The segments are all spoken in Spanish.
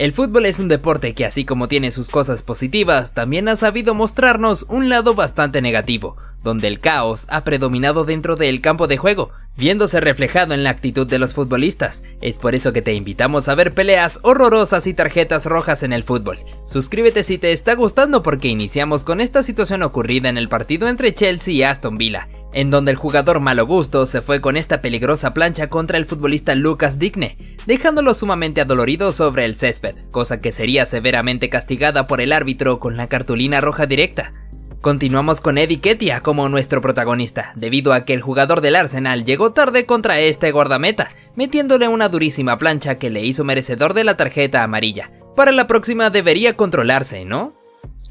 El fútbol es un deporte que, así como tiene sus cosas positivas, también ha sabido mostrarnos un lado bastante negativo, donde el caos ha predominado dentro del campo de juego, viéndose reflejado en la actitud de los futbolistas. Es por eso que te invitamos a ver peleas horrorosas y tarjetas rojas en el fútbol. Suscríbete si te está gustando, porque iniciamos con esta situación ocurrida en el partido entre Chelsea y Aston Villa, en donde el jugador malo gusto se fue con esta peligrosa plancha contra el futbolista Lucas Digne, dejándolo sumamente adolorido sobre el césped, cosa que sería severamente castigada por el árbitro con la cartulina roja directa. Continuamos con Eddie Nketiah como nuestro protagonista, debido a que el jugador del Arsenal llegó tarde contra este guardameta, metiéndole una durísima plancha que le hizo merecedor de la tarjeta amarilla. Para la próxima debería controlarse, ¿no?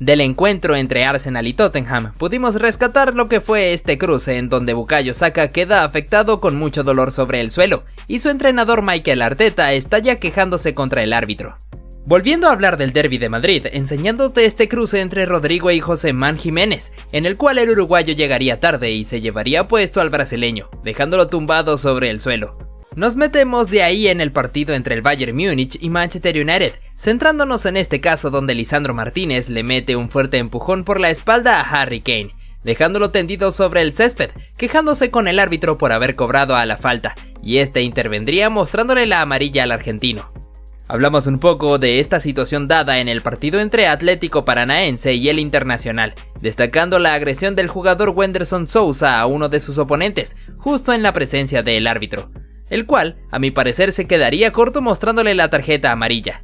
Del encuentro entre Arsenal y Tottenham pudimos rescatar lo que fue este cruce, en donde Bukayo Saka queda afectado con mucho dolor sobre el suelo y su entrenador Mikel Arteta está ya quejándose contra el árbitro. Volviendo a hablar del derbi de Madrid, enseñándote este cruce entre Rodrigo y José Man Jiménez, en el cual el uruguayo llegaría tarde y se llevaría puesto al brasileño, dejándolo tumbado sobre el suelo. Nos metemos de ahí en el partido entre el Bayern Múnich y Manchester United, centrándonos en este caso donde Lisandro Martínez le mete un fuerte empujón por la espalda a Harry Kane, dejándolo tendido sobre el césped, quejándose con el árbitro por haber cobrado a la falta, y este intervendría mostrándole la amarilla al argentino. Hablamos un poco de esta situación dada en el partido entre Atlético Paranaense y el Internacional, destacando la agresión del jugador Wenderson Sousa a uno de sus oponentes, justo en la presencia del árbitro, el cual, a mi parecer, se quedaría corto mostrándole la tarjeta amarilla.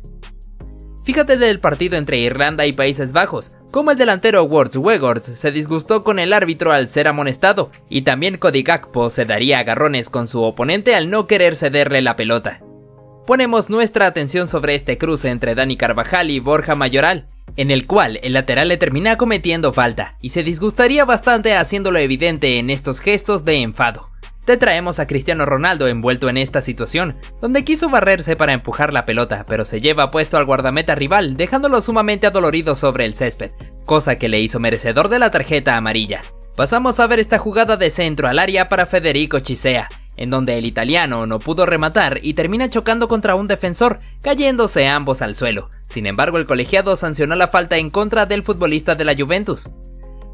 Fíjate del partido entre Irlanda y Países Bajos, como el delantero Wout Weghorst se disgustó con el árbitro al ser amonestado, y también Cody Gakpo se daría agarrones con su oponente al no querer cederle la pelota. Ponemos nuestra atención sobre este cruce entre Dani Carvajal y Borja Mayoral, en el cual el lateral le termina cometiendo falta, y se disgustaría bastante haciéndolo evidente en estos gestos de enfado. Te traemos a Cristiano Ronaldo envuelto en esta situación, donde quiso barrerse para empujar la pelota, pero se lleva puesto al guardameta rival, dejándolo sumamente adolorido sobre el césped, cosa que le hizo merecedor de la tarjeta amarilla. Pasamos a ver esta jugada de centro al área para Federico Chiesa, en donde el italiano no pudo rematar y termina chocando contra un defensor, cayéndose ambos al suelo. Sin embargo, el colegiado sancionó la falta en contra del futbolista de la Juventus.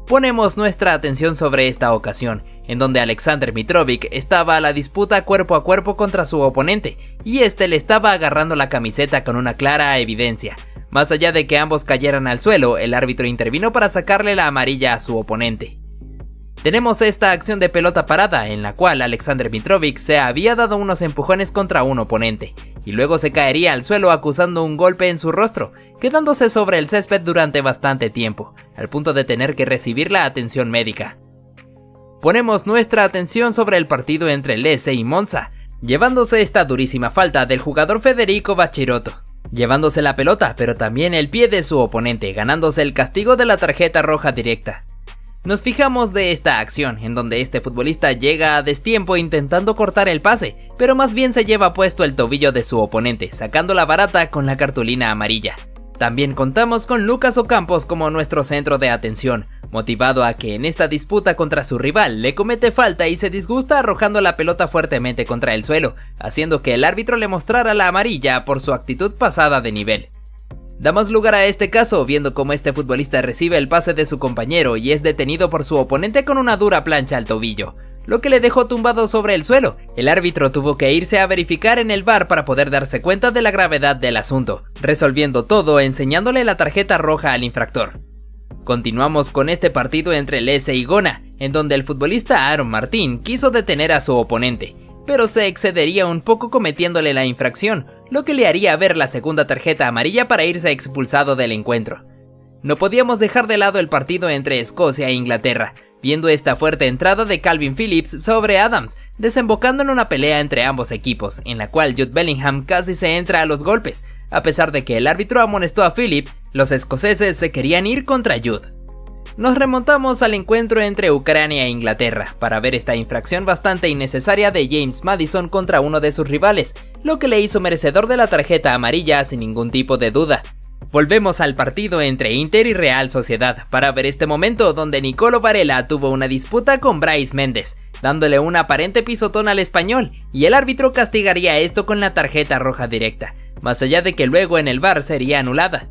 Ponemos nuestra atención sobre esta ocasión, en donde Alexander Mitrovic estaba a la disputa cuerpo a cuerpo contra su oponente, y este le estaba agarrando la camiseta con una clara evidencia. Más allá de que ambos cayeran al suelo, el árbitro intervino para sacarle la amarilla a su oponente. Tenemos esta acción de pelota parada, en la cual Alexander Mitrovic se había dado unos empujones contra un oponente, y luego se caería al suelo acusando un golpe en su rostro, quedándose sobre el césped durante bastante tiempo, al punto de tener que recibir la atención médica. Ponemos nuestra atención sobre el partido entre Lecce y Monza, llevándose esta durísima falta del jugador Federico Bachirotto, llevándose la pelota pero también el pie de su oponente, ganándose el castigo de la tarjeta roja directa. Nos fijamos de esta acción, en donde este futbolista llega a destiempo intentando cortar el pase, pero más bien se lleva puesto el tobillo de su oponente, sacando la barata con la cartulina amarilla. También contamos con Lucas Ocampos como nuestro centro de atención, motivado a que en esta disputa contra su rival le comete falta y se disgusta arrojando la pelota fuertemente contra el suelo, haciendo que el árbitro le mostrara la amarilla por su actitud pasada de nivel. Damos lugar a este caso viendo cómo este futbolista recibe el pase de su compañero y es detenido por su oponente con una dura plancha al tobillo, lo que le dejó tumbado sobre el suelo. El árbitro tuvo que irse a verificar en el VAR para poder darse cuenta de la gravedad del asunto, resolviendo todo enseñándole la tarjeta roja al infractor. Continuamos con este partido entre Lecce y Gona, en donde el futbolista Aaron Martín quiso detener a su oponente, pero se excedería un poco cometiéndole la infracción, lo que le haría ver la segunda tarjeta amarilla para irse expulsado del encuentro. No podíamos dejar de lado el partido entre Escocia e Inglaterra, viendo esta fuerte entrada de Calvin Phillips sobre Adams, desembocando en una pelea entre ambos equipos, en la cual Jude Bellingham casi se entra a los golpes. A pesar de que el árbitro amonestó a Phillips, los escoceses se querían ir contra Jude. Nos remontamos al encuentro entre Ucrania e Inglaterra para ver esta infracción bastante innecesaria de James Maddison contra uno de sus rivales, lo que le hizo merecedor de la tarjeta amarilla sin ningún tipo de duda. Volvemos al partido entre Inter y Real Sociedad para ver este momento donde Nicolo Varela tuvo una disputa con Brais Méndez, dándole un aparente pisotón al español, y el árbitro castigaría esto con la tarjeta roja directa. más allá de que luego en el VAR sería anulada.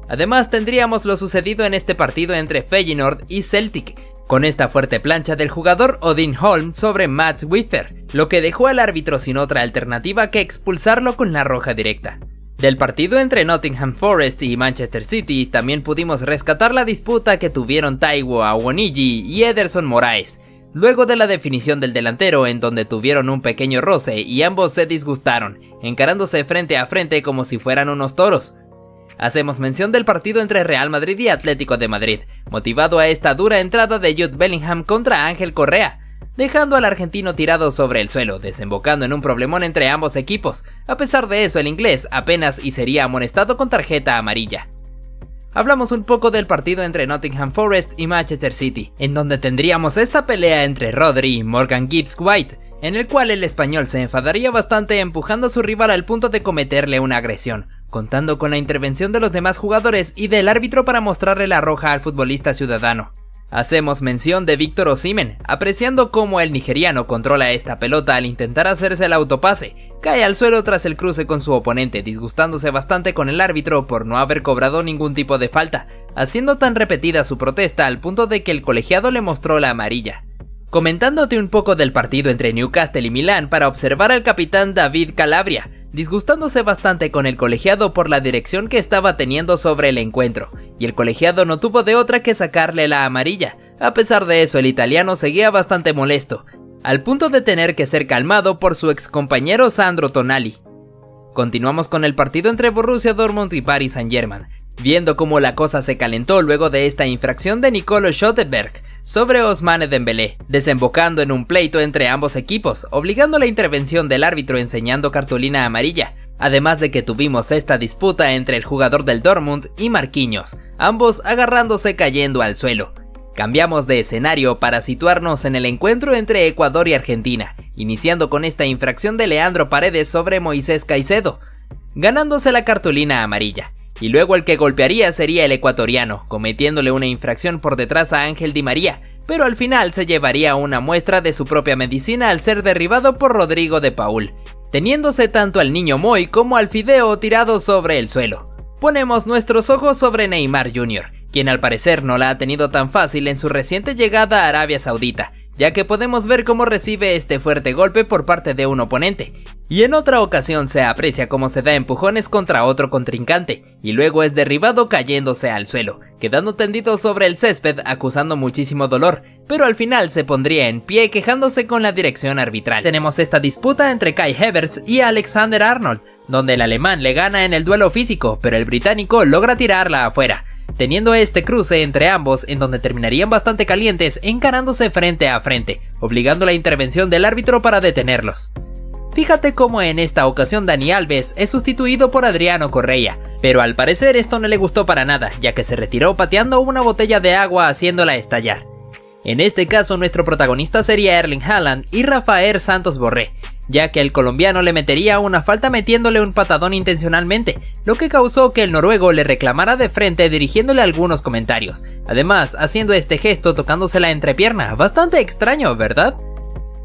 Además tendríamos lo sucedido en este partido entre Feyenoord y Celtic, con esta fuerte plancha del jugador Odin Holm sobre Mats Wither, lo que dejó al árbitro sin otra alternativa que expulsarlo con la roja directa. Del partido entre Nottingham Forest y Manchester City también pudimos rescatar la disputa que tuvieron Taiwo Awoniyi y Ederson Moraes, luego de la definición del delantero en donde tuvieron un pequeño roce y ambos se disgustaron, encarándose frente a frente como si fueran unos toros. Hacemos mención del partido entre Real Madrid y Atlético de Madrid, motivado a esta dura entrada de Jude Bellingham contra Ángel Correa, dejando al argentino tirado sobre el suelo, desembocando en un problemón entre ambos equipos. A pesar de eso, el inglés apenas y sería amonestado con tarjeta amarilla. Hablamos un poco del partido entre Nottingham Forest y Manchester City, en donde tendríamos esta pelea entre Rodri y Morgan Gibbs-White, en el cual el español se enfadaría bastante empujando a su rival al punto de cometerle una agresión, contando con la intervención de los demás jugadores y del árbitro para mostrarle la roja al futbolista ciudadano. Hacemos mención de Víctor Osimhen, apreciando cómo el nigeriano controla esta pelota al intentar hacerse el autopase, cae al suelo tras el cruce con su oponente, disgustándose bastante con el árbitro por no haber cobrado ningún tipo de falta, haciendo tan repetida su protesta al punto de que el colegiado le mostró la amarilla. Comentándote un poco del partido entre Newcastle y Milán para observar al capitán David Calabria, disgustándose bastante con el colegiado por la dirección que estaba teniendo sobre el encuentro, y el colegiado no tuvo de otra que sacarle la amarilla. A pesar de eso, el italiano seguía bastante molesto, al punto de tener que ser calmado por su excompañero Sandro Tonali. Continuamos con el partido entre Borussia Dortmund y Paris Saint-Germain, viendo cómo la cosa se calentó luego de esta infracción de Nicolo Schlotterberg sobre Ousmane Dembélé, desembocando en un pleito entre ambos equipos, obligando la intervención del árbitro enseñando cartulina amarilla, además de que tuvimos esta disputa entre el jugador del Dortmund y Marquinhos, ambos agarrándose cayendo al suelo. Cambiamos de escenario para situarnos en el encuentro entre Ecuador y Argentina, iniciando con esta infracción de Leandro Paredes sobre Moisés Caicedo, ganándose la cartulina amarilla. Y luego el que golpearía sería el ecuatoriano, cometiéndole una infracción por detrás a Ángel Di María, pero al final se llevaría una muestra de su propia medicina al ser derribado por Rodrigo de Paul, teniéndose tanto al niño Moy como al Fideo tirados sobre el suelo. Ponemos nuestros ojos sobre Neymar Jr., quien al parecer no la ha tenido tan fácil en su reciente llegada a Arabia Saudita, ya que podemos ver cómo recibe este fuerte golpe por parte de un oponente, y en otra ocasión se aprecia cómo se da empujones contra otro contrincante, y luego es derribado cayéndose al suelo, quedando tendido sobre el césped acusando muchísimo dolor, pero al final se pondría en pie quejándose con la dirección arbitral. Tenemos esta disputa entre Kai Havertz y Alexander Arnold, donde el alemán le gana en el duelo físico, pero el británico logra tirarla afuera, teniendo este cruce entre ambos en donde terminarían bastante calientes encarándose frente a frente, obligando la intervención del árbitro para detenerlos. Fíjate cómo en esta ocasión Dani Alves es sustituido por Adriano Correa, pero al parecer esto no le gustó para nada, ya que se retiró pateando una botella de agua haciéndola estallar. En este caso nuestro protagonista sería Erling Haaland y Rafael Santos Borré, ya que el colombiano le metería una falta metiéndole un patadón intencionalmente, lo que causó que el noruego le reclamara de frente dirigiéndole algunos comentarios, además haciendo este gesto tocándose la entrepierna, bastante extraño, ¿verdad?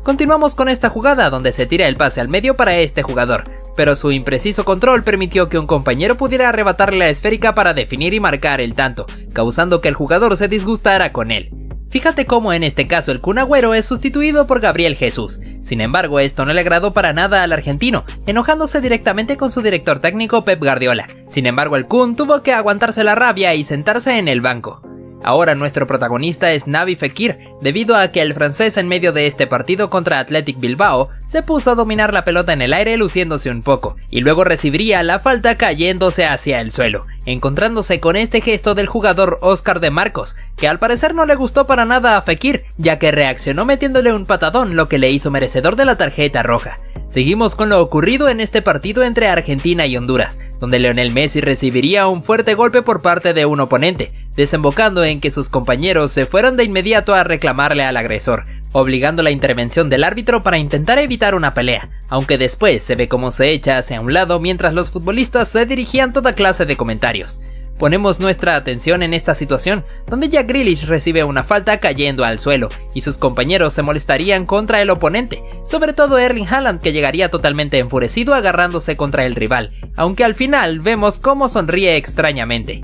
Continuamos con esta jugada donde se tira el pase al medio para este jugador, pero su impreciso control permitió que un compañero pudiera arrebatarle la esférica para definir y marcar el tanto, causando que el jugador se disgustara con él. Fíjate cómo en este caso el Kun Agüero es sustituido por Gabriel Jesús. Sin embargo, esto no le agradó para nada al argentino, enojándose directamente con su director técnico Pep Guardiola. Sin embargo, el Kun tuvo que aguantarse la rabia y sentarse en el banco. Ahora nuestro protagonista es Naby Fekir, debido a que el francés en medio de este partido contra Athletic Bilbao se puso a dominar la pelota en el aire luciéndose un poco, y luego recibiría la falta cayéndose hacia el suelo, encontrándose con este gesto del jugador Oscar de Marcos, que al parecer no le gustó para nada a Fekir, ya que reaccionó metiéndole un patadón, lo que le hizo merecedor de la tarjeta roja. Seguimos con lo ocurrido en este partido entre Argentina y Honduras, donde Lionel Messi recibiría un fuerte golpe por parte de un oponente, desembocando en que sus compañeros se fueran de inmediato a reclamarle al agresor, obligando la intervención del árbitro para intentar evitar una pelea, aunque después se ve cómo se echa hacia un lado mientras los futbolistas se dirigían toda clase de comentarios. Ponemos nuestra atención en esta situación, donde Jack Grealish recibe una falta cayendo al suelo, y sus compañeros se molestarían contra el oponente, sobre todo Erling Haaland, que llegaría totalmente enfurecido agarrándose contra el rival, aunque al final vemos cómo sonríe extrañamente.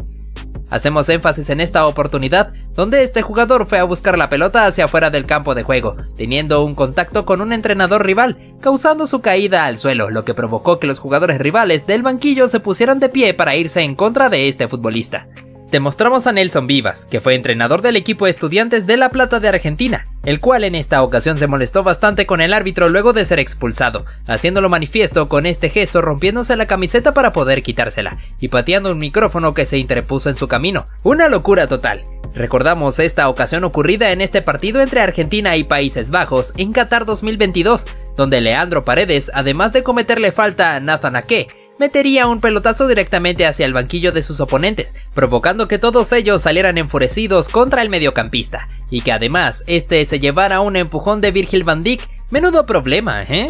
Hacemos énfasis en esta oportunidad, donde este jugador fue a buscar la pelota hacia afuera del campo de juego, teniendo un contacto con un entrenador rival, causando su caída al suelo, lo que provocó que los jugadores rivales del banquillo se pusieran de pie para irse en contra de este futbolista. Demostramos a Nelson Vivas, que fue entrenador del equipo Estudiantes de La Plata de Argentina, el cual en esta ocasión se molestó bastante con el árbitro luego de ser expulsado, haciéndolo manifiesto con este gesto rompiéndose la camiseta para poder quitársela, y pateando un micrófono que se interpuso en su camino. Una locura total. Recordamos esta ocasión ocurrida en este partido entre Argentina y Países Bajos en Qatar 2022, donde Leandro Paredes, además de cometerle falta a Nathan Ake, metería un pelotazo directamente hacia el banquillo de sus oponentes, provocando que todos ellos salieran enfurecidos contra el mediocampista, y que además este se llevara un empujón de Virgil van Dijk. Menudo problema, ¿eh?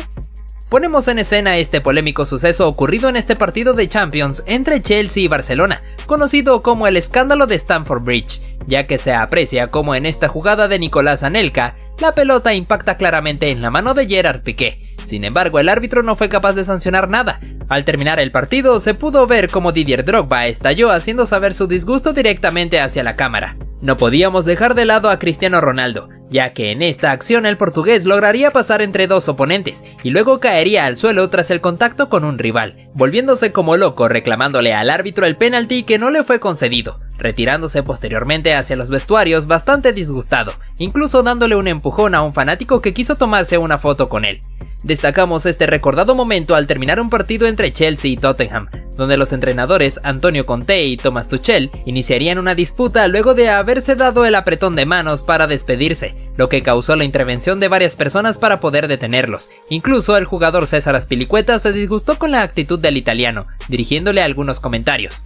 Ponemos en escena este polémico suceso ocurrido en este partido de Champions entre Chelsea y Barcelona, conocido como el escándalo de Stamford Bridge, ya que se aprecia como en esta jugada de Nicolás Anelka, la pelota impacta claramente en la mano de Gerard Piqué. Sin embargo, el árbitro no fue capaz de sancionar nada. Al terminar el partido, se pudo ver cómo Didier Drogba estalló haciendo saber su disgusto directamente hacia la cámara. No podíamos dejar de lado a Cristiano Ronaldo, ya que en esta acción el portugués lograría pasar entre dos oponentes y luego caería al suelo tras el contacto con un rival, volviéndose como loco reclamándole al árbitro el penalti que no le fue concedido, retirándose posteriormente hacia los vestuarios bastante disgustado, incluso dándole un empujón a un fanático que quiso tomarse una foto con él. Destacamos este recordado momento al terminar un partido entre Chelsea y Tottenham, donde los entrenadores Antonio Conte y Thomas Tuchel iniciarían una disputa luego de haberse dado el apretón de manos para despedirse, lo que causó la intervención de varias personas para poder detenerlos. Incluso el jugador César Azpilicueta se disgustó con la actitud del italiano, dirigiéndole algunos comentarios.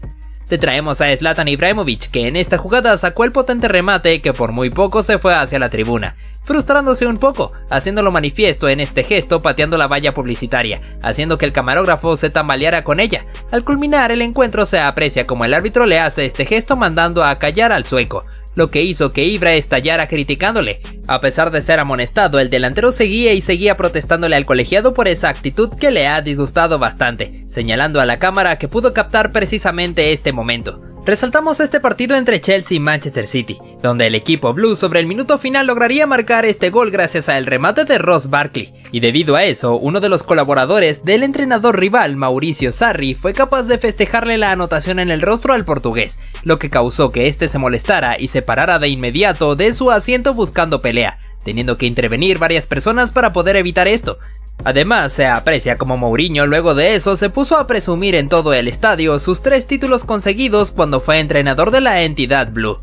Te traemos a Zlatan Ibrahimovic, que en esta jugada sacó el potente remate que por muy poco se fue hacia la tribuna, frustrándose un poco, haciéndolo manifiesto en este gesto pateando la valla publicitaria, haciendo que el camarógrafo se tambaleara con ella. Al culminar el encuentro se aprecia como el árbitro le hace este gesto mandando a callar al sueco, lo que hizo que Ibra estallara criticándole. A pesar de ser amonestado, el delantero seguía protestándole al colegiado por esa actitud que le ha disgustado bastante, señalando a la cámara que pudo captar precisamente este momento. Resaltamos este partido entre Chelsea y Manchester City, donde el equipo blue sobre el minuto final lograría marcar este gol gracias al remate de Ross Barkley, y debido a eso, uno de los colaboradores del entrenador rival, Mauricio Sarri, fue capaz de festejarle la anotación en el rostro al portugués, lo que causó que este se molestara y se parara de inmediato de su asiento buscando pelea, teniendo que intervenir varias personas para poder evitar esto. Además, se aprecia como Mourinho luego de eso se puso a presumir en todo el estadio sus 3 títulos conseguidos cuando fue entrenador de la entidad blue.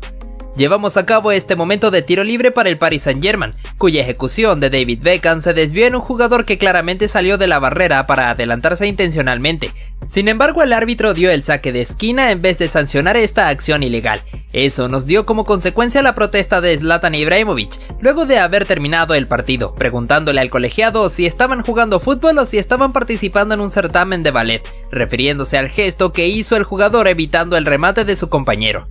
Llevamos a cabo este momento de tiro libre para el Paris Saint-Germain, cuya ejecución de David Beckham se desvió en un jugador que claramente salió de la barrera para adelantarse intencionalmente. Sin embargo, el árbitro dio el saque de esquina en vez de sancionar esta acción ilegal. Eso nos dio como consecuencia la protesta de Zlatan Ibrahimovic, luego de haber terminado el partido, preguntándole al colegiado si estaban jugando fútbol o si estaban participando en un certamen de ballet, refiriéndose al gesto que hizo el jugador evitando el remate de su compañero.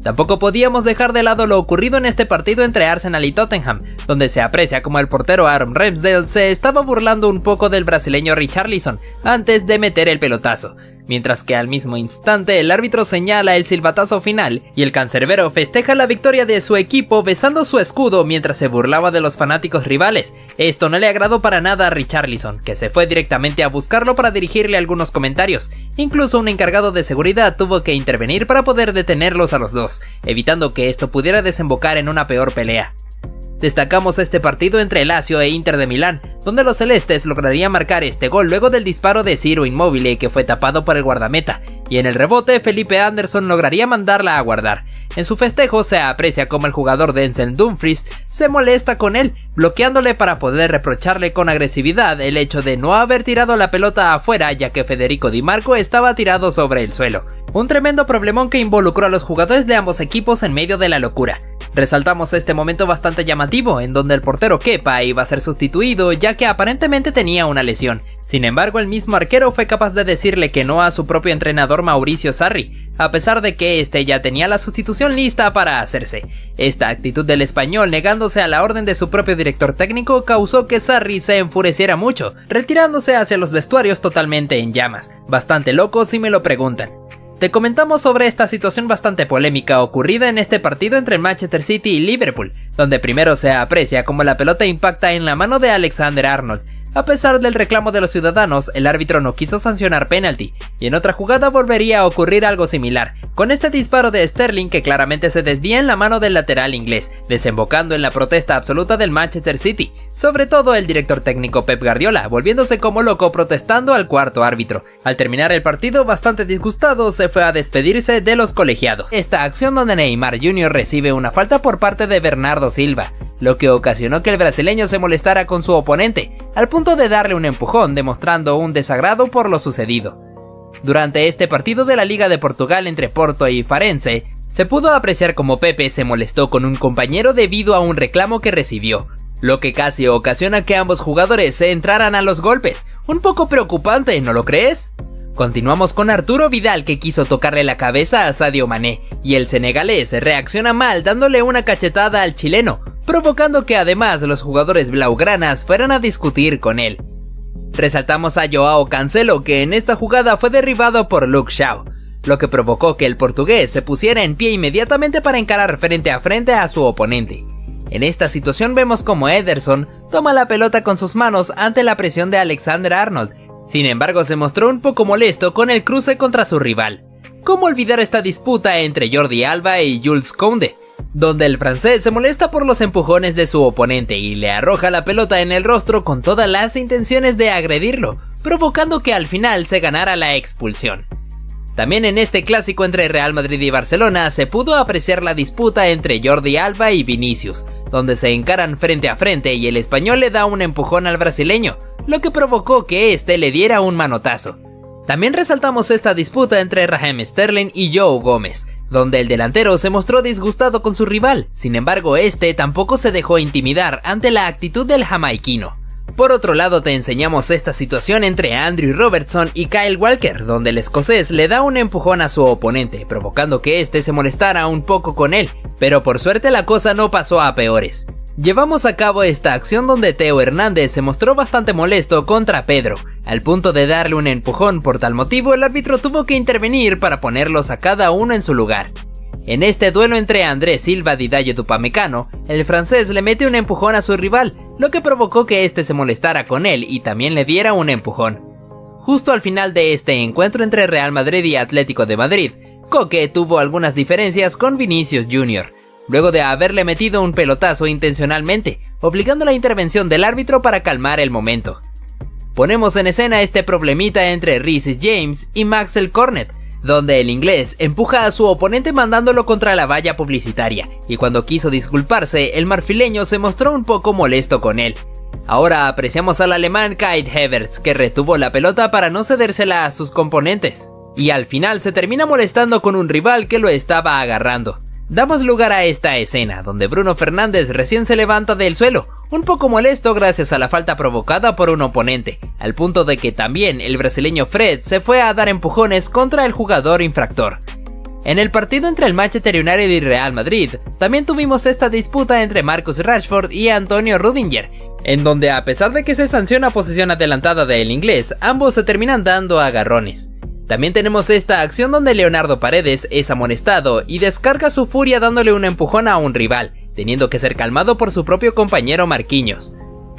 Tampoco podíamos dejar de lado lo ocurrido en este partido entre Arsenal y Tottenham, donde se aprecia como el portero Aaron Ramsdale se estaba burlando un poco del brasileño Richarlison antes de meter el pelotazo, mientras que al mismo instante el árbitro señala el silbatazo final y el cancerbero festeja la victoria de su equipo besando su escudo mientras se burlaba de los fanáticos rivales. Esto no le agradó para nada a Richarlison, que se fue directamente a buscarlo para dirigirle algunos comentarios. Incluso un encargado de seguridad tuvo que intervenir para poder detenerlos a los dos, evitando que esto pudiera desembocar en una peor pelea. Destacamos este partido entre Lazio e Inter de Milán, donde los celestes lograrían marcar este gol luego del disparo de Ciro Immobile que fue tapado por el guardameta, y en el rebote Felipe Anderson lograría mandarla a guardar. En su festejo se aprecia como el jugador Denzel Dumfries se molesta con él, bloqueándole para poder reprocharle con agresividad el hecho de no haber tirado la pelota afuera ya que Federico Di Marco estaba tirado sobre el suelo. Un tremendo problemón que involucró a los jugadores de ambos equipos en medio de la locura. Resaltamos este momento bastante llamativo, en donde el portero Kepa iba a ser sustituido ya que aparentemente tenía una lesión. Sin embargo, el mismo arquero fue capaz de decirle que no a su propio entrenador Mauricio Sarri, a pesar de que este ya tenía la sustitución lista para hacerse. Esta actitud del español negándose a la orden de su propio director técnico causó que Sarri se enfureciera mucho, retirándose hacia los vestuarios totalmente en llamas. Bastante loco si me lo preguntan. Te comentamos sobre esta situación bastante polémica ocurrida en este partido entre Manchester City y Liverpool, donde primero se aprecia cómo la pelota impacta en la mano de Alexander-Arnold. A pesar del reclamo de los ciudadanos, el árbitro no quiso sancionar penalti, y en otra jugada volvería a ocurrir algo similar, con este disparo de Sterling que claramente se desvía en la mano del lateral inglés, desembocando en la protesta absoluta del Manchester City, sobre todo el director técnico Pep Guardiola, volviéndose como loco protestando al cuarto árbitro. Al terminar el partido, bastante disgustado, se fue a despedirse de los colegiados. Esta acción donde Neymar Jr. recibe una falta por parte de Bernardo Silva, lo que ocasionó que el brasileño se molestara con su oponente, al punto de darle un empujón, demostrando un desagrado por lo sucedido. Durante este partido de la Liga de Portugal entre Porto y Farense, se pudo apreciar como Pepe se molestó con un compañero debido a un reclamo que recibió, lo que casi ocasiona que ambos jugadores se entraran a los golpes. Un poco preocupante, ¿no lo crees? Continuamos con Arturo Vidal, que quiso tocarle la cabeza a Sadio Mané, y el senegalés reacciona mal dándole una cachetada al chileno, provocando que además los jugadores blaugranas fueran a discutir con él. Resaltamos a Joao Cancelo, que en esta jugada fue derribado por Luke Shaw, lo que provocó que el portugués se pusiera en pie inmediatamente para encarar frente a su oponente. En esta situación vemos como Ederson toma la pelota con sus manos ante la presión de Alexander-Arnold. Sin embargo, se mostró un poco molesto con el cruce contra su rival. ¿Cómo olvidar esta disputa entre Jordi Alba y Jules Koundé, donde el francés se molesta por los empujones de su oponente y le arroja la pelota en el rostro con todas las intenciones de agredirlo, provocando que al final se ganara la expulsión? También en este clásico entre Real Madrid y Barcelona se pudo apreciar la disputa entre Jordi Alba y Vinicius, donde se encaran frente a frente y el español le da un empujón al brasileño, lo que provocó que este le diera un manotazo. También resaltamos esta disputa entre Raheem Sterling y Joe Gómez, donde el delantero se mostró disgustado con su rival. Sin embargo, este tampoco se dejó intimidar ante la actitud del jamaiquino. Por otro lado, te enseñamos esta situación entre Andrew Robertson y Kyle Walker, donde el escocés le da un empujón a su oponente, provocando que este se molestara un poco con él, pero por suerte la cosa no pasó a peores. Llevamos a cabo esta acción donde Theo Hernández se mostró bastante molesto contra Pedro, al punto de darle un empujón. Por tal motivo, el árbitro tuvo que intervenir para ponerlos a cada uno en su lugar. En este duelo entre Andrés Silva y Dayo Upamecano, el francés le mete un empujón a su rival, lo que provocó que este se molestara con él y también le diera un empujón. Justo al final de este encuentro entre Real Madrid y Atlético de Madrid, Koke tuvo algunas diferencias con Vinicius Jr., luego de haberle metido un pelotazo intencionalmente, obligando la intervención del árbitro para calmar el momento. Ponemos en escena este problemita entre Reece James y Maxwell Cornet, donde el inglés empuja a su oponente mandándolo contra la valla publicitaria, y cuando quiso disculparse, el marfileño se mostró un poco molesto con él. Ahora apreciamos al alemán Kai Havertz, que retuvo la pelota para no cedérsela a sus componentes, y al final se termina molestando con un rival que lo estaba agarrando. Damos lugar a esta escena, donde Bruno Fernández recién se levanta del suelo, un poco molesto gracias a la falta provocada por un oponente, al punto de que también el brasileño Fred se fue a dar empujones contra el jugador infractor. En el partido entre el Manchester United y Real Madrid, también tuvimos esta disputa entre Marcus Rashford y Antonio Rudiger, en donde a pesar de que se sanciona posición adelantada del inglés, ambos se terminan dando agarrones. También tenemos esta acción donde Leonardo Paredes es amonestado y descarga su furia dándole un empujón a un rival, teniendo que ser calmado por su propio compañero Marquinhos.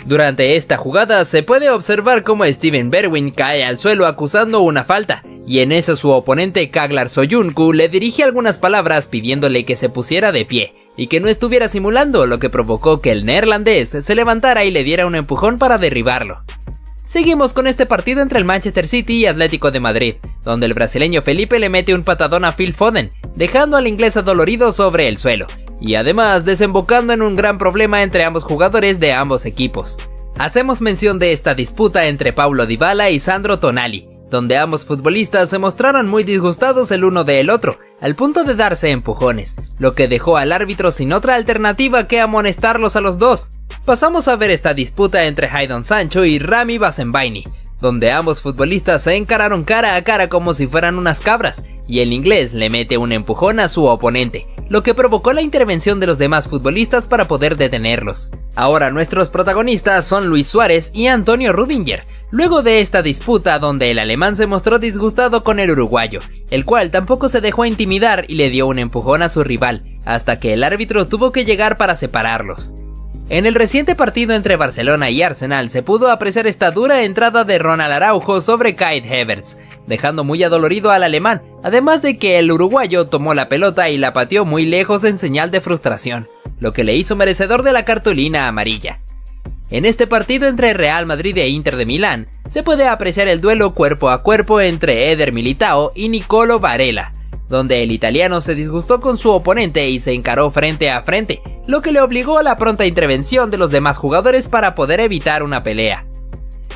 Durante esta jugada se puede observar cómo Steven Bergwijn cae al suelo acusando una falta, y en eso su oponente Kaglar Soyuncu le dirige algunas palabras pidiéndole que se pusiera de pie y que no estuviera simulando, lo que provocó que el neerlandés se levantara y le diera un empujón para derribarlo. Seguimos con este partido entre el Manchester City y Atlético de Madrid, donde el brasileño Felipe le mete un patadón a Phil Foden, dejando al inglés adolorido sobre el suelo, y además desembocando en un gran problema entre ambos jugadores de ambos equipos. Hacemos mención de esta disputa entre Paulo Dybala y Sandro Tonali, donde ambos futbolistas se mostraron muy disgustados el uno del otro, al punto de darse empujones, lo que dejó al árbitro sin otra alternativa que amonestarlos a los dos. Pasamos a ver esta disputa entre Jadon Sancho y Rami Bensebaini, donde ambos futbolistas se encararon cara a cara como si fueran unas cabras, y el inglés le mete un empujón a su oponente, lo que provocó la intervención de los demás futbolistas para poder detenerlos. Ahora nuestros protagonistas son Luis Suárez y Antonio Rüdiger, luego de esta disputa donde el alemán se mostró disgustado con el uruguayo, el cual tampoco se dejó intimidar y le dio un empujón a su rival, hasta que el árbitro tuvo que llegar para separarlos. En el reciente partido entre Barcelona y Arsenal se pudo apreciar esta dura entrada de Ronald Araujo sobre Kai Havertz, dejando muy adolorido al alemán, además de que el uruguayo tomó la pelota y la pateó muy lejos en señal de frustración, lo que le hizo merecedor de la cartulina amarilla. En este partido entre Real Madrid e Inter de Milán, se puede apreciar el duelo cuerpo a cuerpo entre Eder Militao y Nicolo Varela, donde el italiano se disgustó con su oponente y se encaró frente a frente, lo que le obligó a la pronta intervención de los demás jugadores para poder evitar una pelea.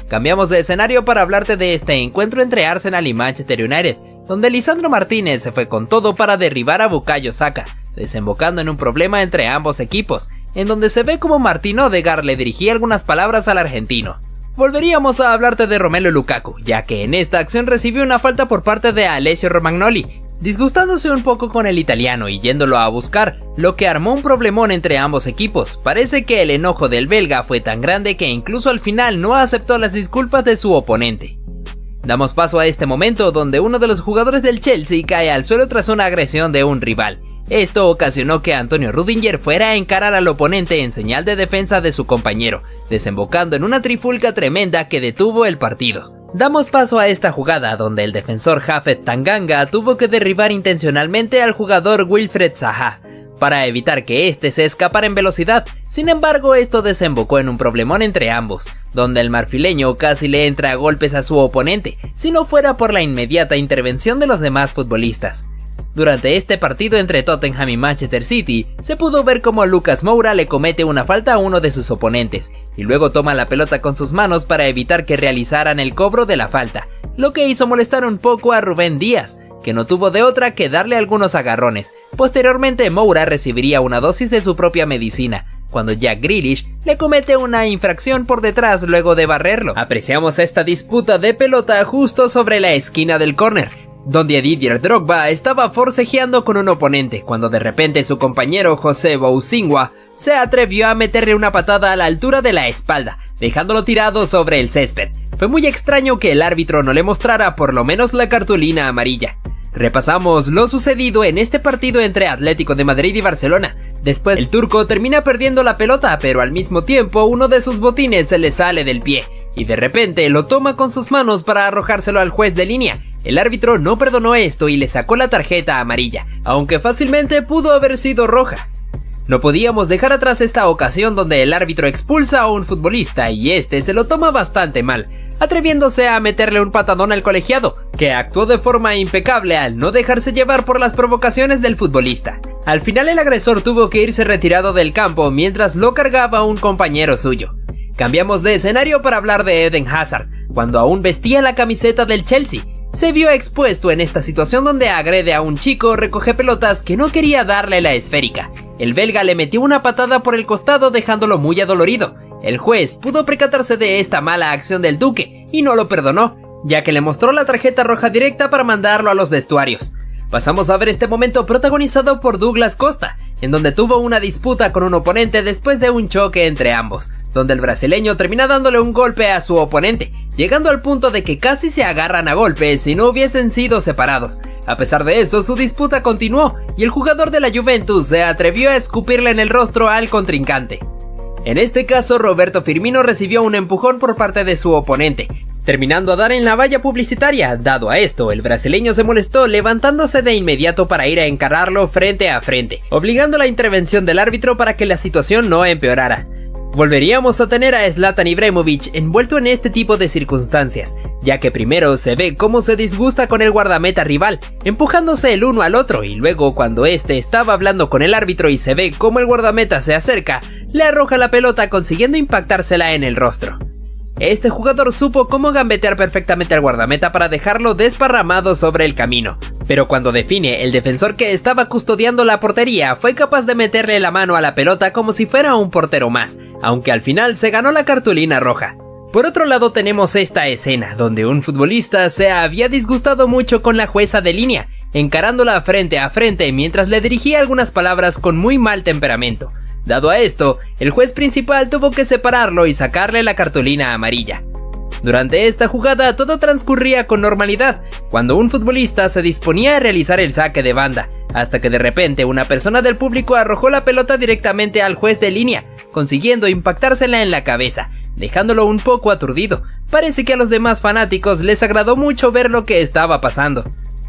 Cambiamos de escenario para hablarte de este encuentro entre Arsenal y Manchester United, donde Lisandro Martínez se fue con todo para derribar a Bukayo Saka, desembocando en un problema entre ambos equipos, en donde se ve como Martín Odegaard le dirigía algunas palabras al argentino. Volveríamos a hablarte de Romelu Lukaku, ya que en esta acción recibió una falta por parte de Alessio Romagnoli, disgustándose un poco con el italiano y yéndolo a buscar, lo que armó un problemón entre ambos equipos. Parece que el enojo del belga fue tan grande que incluso al final no aceptó las disculpas de su oponente. Damos paso a este momento donde uno de los jugadores del Chelsea cae al suelo tras una agresión de un rival. Esto ocasionó que Antonio Rüdiger fuera a encarar al oponente en señal de defensa de su compañero, desembocando en una trifulca tremenda que detuvo el partido. Damos paso a esta jugada donde el defensor Japhet Tanganga tuvo que derribar intencionalmente al jugador Wilfried Zaha para evitar que éste se escapara en velocidad. Sin embargo, esto desembocó en un problemón entre ambos, donde el marfileño casi le entra a golpes a su oponente, si no fuera por la inmediata intervención de los demás futbolistas. Durante este partido entre Tottenham y Manchester City, se pudo ver cómo Lucas Moura le comete una falta a uno de sus oponentes, y luego toma la pelota con sus manos para evitar que realizaran el cobro de la falta, lo que hizo molestar un poco a Rubén Díaz, que no tuvo de otra que darle algunos agarrones. Posteriormente Moura recibiría una dosis de su propia medicina, cuando Jack Grealish le comete una infracción por detrás luego de barrerlo. Apreciamos esta disputa de pelota justo sobre la esquina del córner, donde Didier Drogba estaba forcejeando con un oponente, cuando de repente su compañero José Boussingua se atrevió a meterle una patada a la altura de la espalda, dejándolo tirado sobre el césped. Fue muy extraño que el árbitro no le mostrara por lo menos la cartulina amarilla. Repasamos lo sucedido en este partido entre Atlético de Madrid y Barcelona. Después el turco termina perdiendo la pelota, pero al mismo tiempo uno de sus botines se le sale del pie, y de repente lo toma con sus manos para arrojárselo al juez de línea. El árbitro no perdonó esto y le sacó la tarjeta amarilla, aunque fácilmente pudo haber sido roja. No podíamos dejar atrás esta ocasión donde el árbitro expulsa a un futbolista y este se lo toma bastante mal, atreviéndose a meterle un patadón al colegiado, que actuó de forma impecable al no dejarse llevar por las provocaciones del futbolista. Al final el agresor tuvo que irse retirado del campo mientras lo cargaba un compañero suyo. Cambiamos de escenario para hablar de Eden Hazard, cuando aún vestía la camiseta del Chelsea. Se vio expuesto en esta situación donde agrede a un chico recoge pelotas que no quería darle la esférica. El belga le metió una patada por el costado dejándolo muy adolorido. El juez pudo percatarse de esta mala acción del duque y no lo perdonó, ya que le mostró la tarjeta roja directa para mandarlo a los vestuarios. Pasamos a ver este momento protagonizado por Douglas Costa, en donde tuvo una disputa con un oponente después de un choque entre ambos, donde el brasileño termina dándole un golpe a su oponente, llegando al punto de que casi se agarran a golpes si no hubiesen sido separados. A pesar de eso, su disputa continuó y el jugador de la Juventus se atrevió a escupirle en el rostro al contrincante. En este caso, Roberto Firmino recibió un empujón por parte de su oponente, terminando a dar en la valla publicitaria. Dado a esto, el brasileño se molestó, levantándose de inmediato para ir a encararlo frente a frente, obligando la intervención del árbitro para que la situación no empeorara. Volveríamos a tener a Zlatan Ibrahimovic envuelto en este tipo de circunstancias, ya que primero se ve cómo se disgusta con el guardameta rival, empujándose el uno al otro, y luego cuando este estaba hablando con el árbitro y se ve cómo el guardameta se acerca, le arroja la pelota consiguiendo impactársela en el rostro. Este jugador supo cómo gambetear perfectamente al guardameta para dejarlo desparramado sobre el camino, Pero cuando define, el defensor que estaba custodiando la portería fue capaz de meterle la mano a la pelota como si fuera un portero más, aunque al final se ganó la cartulina roja. Por otro lado tenemos esta escena, donde un futbolista se había disgustado mucho con la jueza de línea, encarándola frente a frente mientras le dirigía algunas palabras con muy mal temperamento. Dado a esto, el juez principal tuvo que separarlo y sacarle la cartulina amarilla. Durante esta jugada todo transcurría con normalidad, cuando un futbolista se disponía a realizar el saque de banda, hasta que de repente una persona del público arrojó la pelota directamente al juez de línea, consiguiendo impactársela en la cabeza, dejándolo un poco aturdido. Parece que a los demás fanáticos les agradó mucho ver lo que estaba pasando.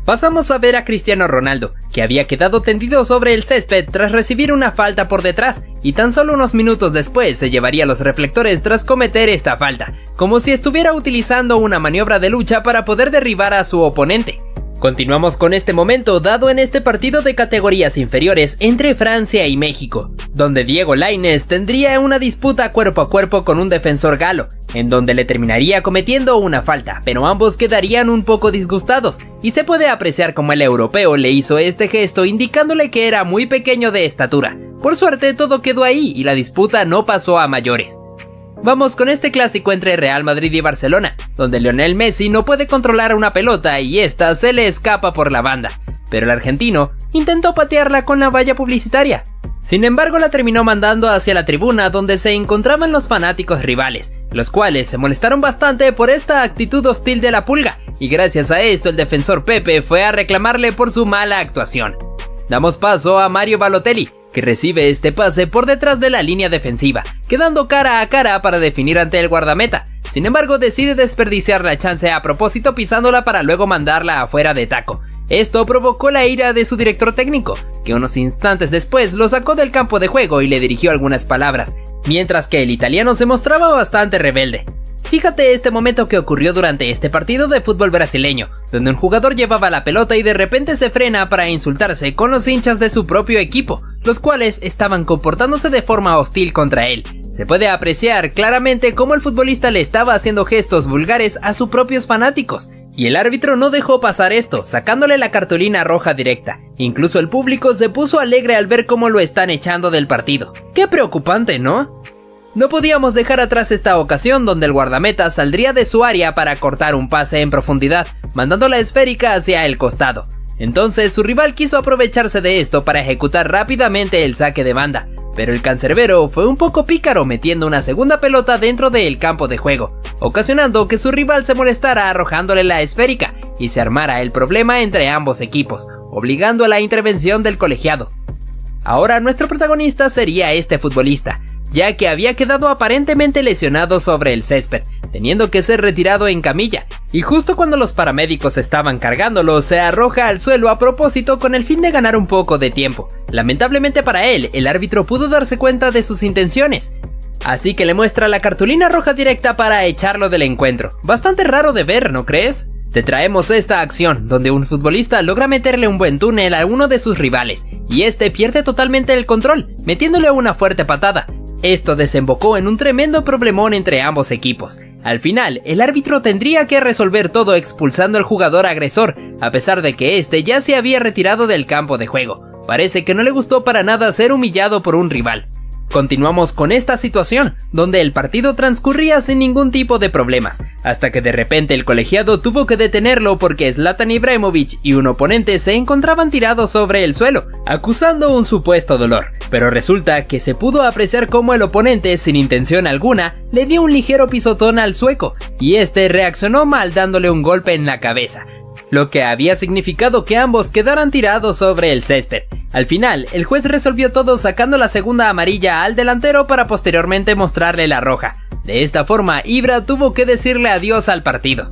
Pasamos a ver a Cristiano Ronaldo, que había quedado tendido sobre el césped tras recibir una falta por detrás, y tan solo unos minutos después se llevaría los reflectores tras cometer esta falta, como si estuviera utilizando una maniobra de lucha para poder derribar a su oponente. Continuamos con este momento dado en este partido de categorías inferiores entre Francia y México, donde Diego Lainez tendría una disputa cuerpo a cuerpo con un defensor galo, en donde le terminaría cometiendo una falta, pero ambos quedarían un poco disgustados, y se puede apreciar como el europeo le hizo este gesto indicándole que era muy pequeño de estatura. Por suerte todo quedó ahí y la disputa no pasó a mayores. Vamos con este clásico entre Real Madrid y Barcelona, donde Lionel Messi no puede controlar una pelota y esta se le escapa por la banda, pero el argentino intentó patearla con la valla publicitaria. Sin embargo, la terminó mandando hacia la tribuna donde se encontraban los fanáticos rivales, los cuales se molestaron bastante por esta actitud hostil de la Pulga, y gracias a esto el defensor Pepe fue a reclamarle por su mala actuación. Damos paso a Mario Balotelli, que recibe este pase por detrás de la línea defensiva, quedando cara a cara para definir ante el guardameta. Sin embargo, decide desperdiciar la chance a propósito pisándola para luego mandarla afuera de taco. Esto provocó la ira de su director técnico, que unos instantes después lo sacó del campo de juego y le dirigió algunas palabras, mientras que el italiano se mostraba bastante rebelde. Fíjate este momento que ocurrió durante este partido de fútbol brasileño, donde un jugador llevaba la pelota y de repente se frena para insultarse con los hinchas de su propio equipo, los cuales estaban comportándose de forma hostil contra él. Se puede apreciar claramente cómo el futbolista le estaba haciendo gestos vulgares a sus propios fanáticos, y el árbitro no dejó pasar esto, sacándole la cartulina roja directa. Incluso el público se puso alegre al ver cómo lo están echando del partido. ¡Qué preocupante!, ¿no? No podíamos dejar atrás esta ocasión donde el guardameta saldría de su área para cortar un pase en profundidad, mandando la esférica hacia el costado. Entonces su rival quiso aprovecharse de esto para ejecutar rápidamente el saque de banda, pero el cancerbero fue un poco pícaro metiendo una segunda pelota dentro del campo de juego, ocasionando que su rival se molestara arrojándole la esférica y se armara el problema entre ambos equipos, obligando a la intervención del colegiado. Ahora nuestro protagonista sería este futbolista, ya que había quedado aparentemente lesionado sobre el césped, teniendo que ser retirado en camilla, y justo cuando los paramédicos estaban cargándolo, se arroja al suelo a propósito con el fin de ganar un poco de tiempo. Lamentablemente para él, el árbitro pudo darse cuenta de sus intenciones, así que le muestra la cartulina roja directa para echarlo del encuentro. Bastante raro de ver, ¿no crees? Te traemos esta acción, donde un futbolista logra meterle un buen túnel a uno de sus rivales, y este pierde totalmente el control, metiéndole una fuerte patada. Esto desembocó en un tremendo problemón entre ambos equipos. Al final, el árbitro tendría que resolver todo expulsando al jugador agresor, a pesar de que este ya se había retirado del campo de juego. Parece que no le gustó para nada ser humillado por un rival. Continuamos con esta situación, donde el partido transcurría sin ningún tipo de problemas, hasta que de repente el colegiado tuvo que detenerlo porque Zlatan Ibrahimovic y un oponente se encontraban tirados sobre el suelo, acusando un supuesto dolor, pero resulta que se pudo apreciar cómo el oponente, sin intención alguna, le dio un ligero pisotón al sueco, y este reaccionó mal dándole un golpe en la cabeza, lo que había significado que ambos quedaran tirados sobre el césped. Al final, el juez resolvió todo sacando la segunda amarilla al delantero para posteriormente mostrarle la roja. De esta forma, Ibra tuvo que decirle adiós al partido.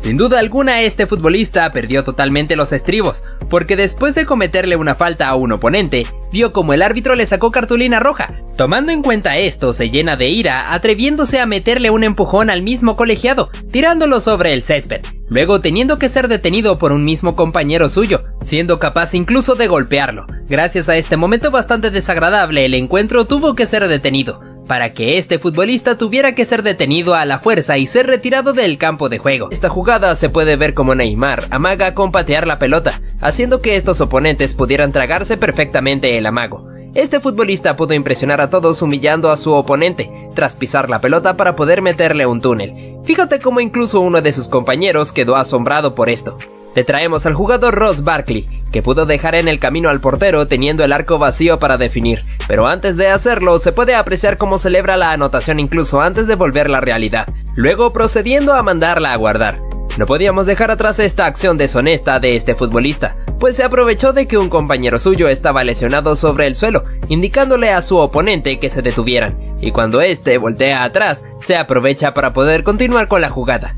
Sin duda alguna, este futbolista perdió totalmente los estribos, porque después de cometerle una falta a un oponente, vio como el árbitro le sacó cartulina roja. Tomando en cuenta esto, se llena de ira, atreviéndose a meterle un empujón al mismo colegiado, tirándolo sobre el césped, luego teniendo que ser detenido por un mismo compañero suyo, siendo capaz incluso de golpearlo. Gracias a este momento bastante desagradable, el encuentro tuvo que ser detenido, para que este futbolista tuviera que ser detenido a la fuerza y ser retirado del campo de juego. Esta jugada se puede ver como Neymar amaga con patear la pelota, haciendo que estos oponentes pudieran tragarse perfectamente el amago. Este futbolista pudo impresionar a todos humillando a su oponente, tras pisar la pelota para poder meterle un túnel. Fíjate cómo incluso uno de sus compañeros quedó asombrado por esto. Te traemos al jugador Ross Barkley, que pudo dejar en el camino al portero teniendo el arco vacío para definir, pero antes de hacerlo se puede apreciar cómo celebra la anotación incluso antes de volverla realidad, luego procediendo a mandarla a guardar. No podíamos dejar atrás esta acción deshonesta de este futbolista, pues se aprovechó de que un compañero suyo estaba lesionado sobre el suelo, indicándole a su oponente que se detuvieran, y cuando este voltea atrás, se aprovecha para poder continuar con la jugada.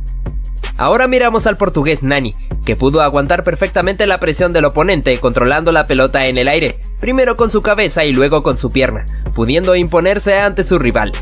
Ahora miramos al portugués Nani, que pudo aguantar perfectamente la presión del oponente controlando la pelota en el aire, primero con su cabeza y luego con su pierna, pudiendo imponerse ante su rival.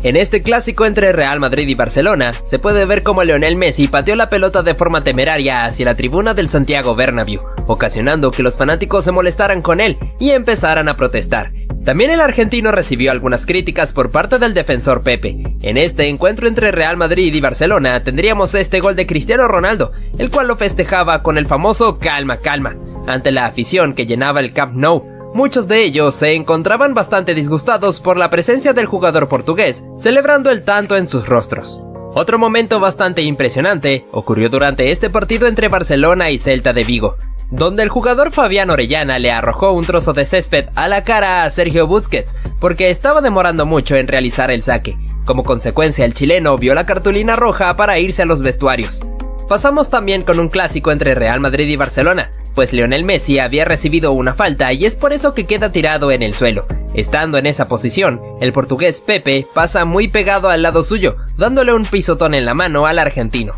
En este clásico entre Real Madrid y Barcelona, se puede ver cómo Lionel Messi pateó la pelota de forma temeraria hacia la tribuna del Santiago Bernabéu, ocasionando que los fanáticos se molestaran con él y empezaran a protestar. También el argentino recibió algunas críticas por parte del defensor Pepe. En este encuentro entre Real Madrid y Barcelona tendríamos este gol de Cristiano Ronaldo, el cual lo festejaba con el famoso calma, calma, ante la afición que llenaba el Camp Nou. Muchos de ellos se encontraban bastante disgustados por la presencia del jugador portugués, celebrando el tanto en sus rostros. Otro momento bastante impresionante ocurrió durante este partido entre Barcelona y Celta de Vigo, donde el jugador Fabián Orellana le arrojó un trozo de césped a la cara a Sergio Busquets porque estaba demorando mucho en realizar el saque. Como consecuencia, el chileno vio la cartulina roja para irse a los vestuarios. Pasamos también con un clásico entre Real Madrid y Barcelona, pues Lionel Messi había recibido una falta y es por eso que queda tirado en el suelo. Estando en esa posición, el portugués Pepe pasa muy pegado al lado suyo, dándole un pisotón en la mano al argentino.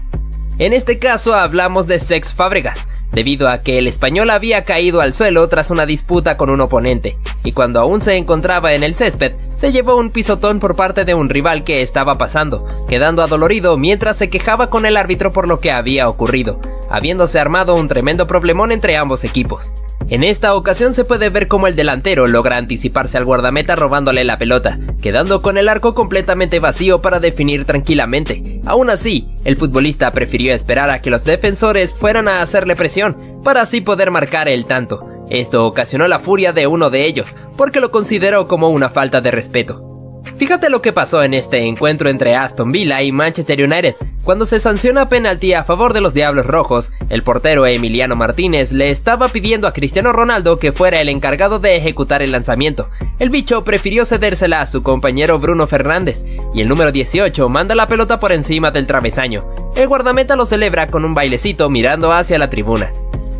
En este caso hablamos de Cesc Fábregas, debido a que el español había caído al suelo tras una disputa con un oponente, y cuando aún se encontraba en el césped, se llevó un pisotón por parte de un rival que estaba pasando, quedando adolorido mientras se quejaba con el árbitro por lo que había ocurrido, habiéndose armado un tremendo problemón entre ambos equipos. En esta ocasión se puede ver cómo el delantero logra anticiparse al guardameta robándole la pelota, quedando con el arco completamente vacío para definir tranquilamente. Aún así, el futbolista prefirió esperar a que los defensores fueran a hacerle presión, para así poder marcar el tanto. Esto ocasionó la furia de uno de ellos, porque lo consideró como una falta de respeto. Fíjate lo que pasó en este encuentro entre Aston Villa y Manchester United. Cuando se sanciona penalti a favor de los Diablos Rojos, el portero Emiliano Martínez le estaba pidiendo a Cristiano Ronaldo que fuera el encargado de ejecutar el lanzamiento. El bicho prefirió cedérsela a su compañero Bruno Fernández, y el número 18 manda la pelota por encima del travesaño. El guardameta lo celebra con un bailecito mirando hacia la tribuna.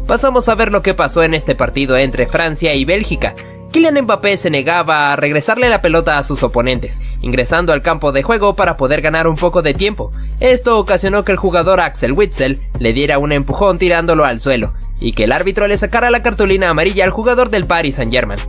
Pasamos a ver lo que pasó en este partido entre Francia y Bélgica. Kylian Mbappé se negaba a regresarle la pelota a sus oponentes, ingresando al campo de juego para poder ganar un poco de tiempo. Esto ocasionó que el jugador Axel Witsel le diera un empujón tirándolo al suelo, y que el árbitro le sacara la cartulina amarilla al jugador del Paris Saint-Germain.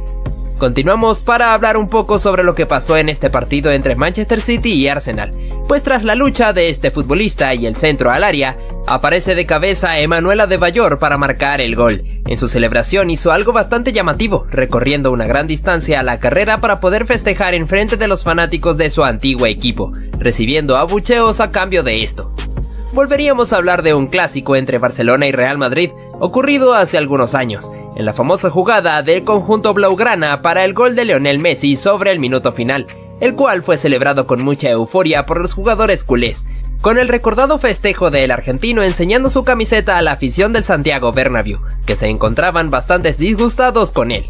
Continuamos para hablar un poco sobre lo que pasó en este partido entre Manchester City y Arsenal, pues tras la lucha de este futbolista y el centro al área, aparece de cabeza Emmanuel Adebayor para marcar el gol. En su celebración hizo algo bastante llamativo, recorriendo una gran distancia a la carrera para poder festejar en frente de los fanáticos de su antiguo equipo, recibiendo abucheos a cambio de esto. Volveríamos a hablar de un clásico entre Barcelona y Real Madrid, ocurrido hace algunos años, en la famosa jugada del conjunto blaugrana para el gol de Lionel Messi sobre el minuto final, el cual fue celebrado con mucha euforia por los jugadores culés, con el recordado festejo del argentino enseñando su camiseta a la afición del Santiago Bernabéu, que se encontraban bastante disgustados con él.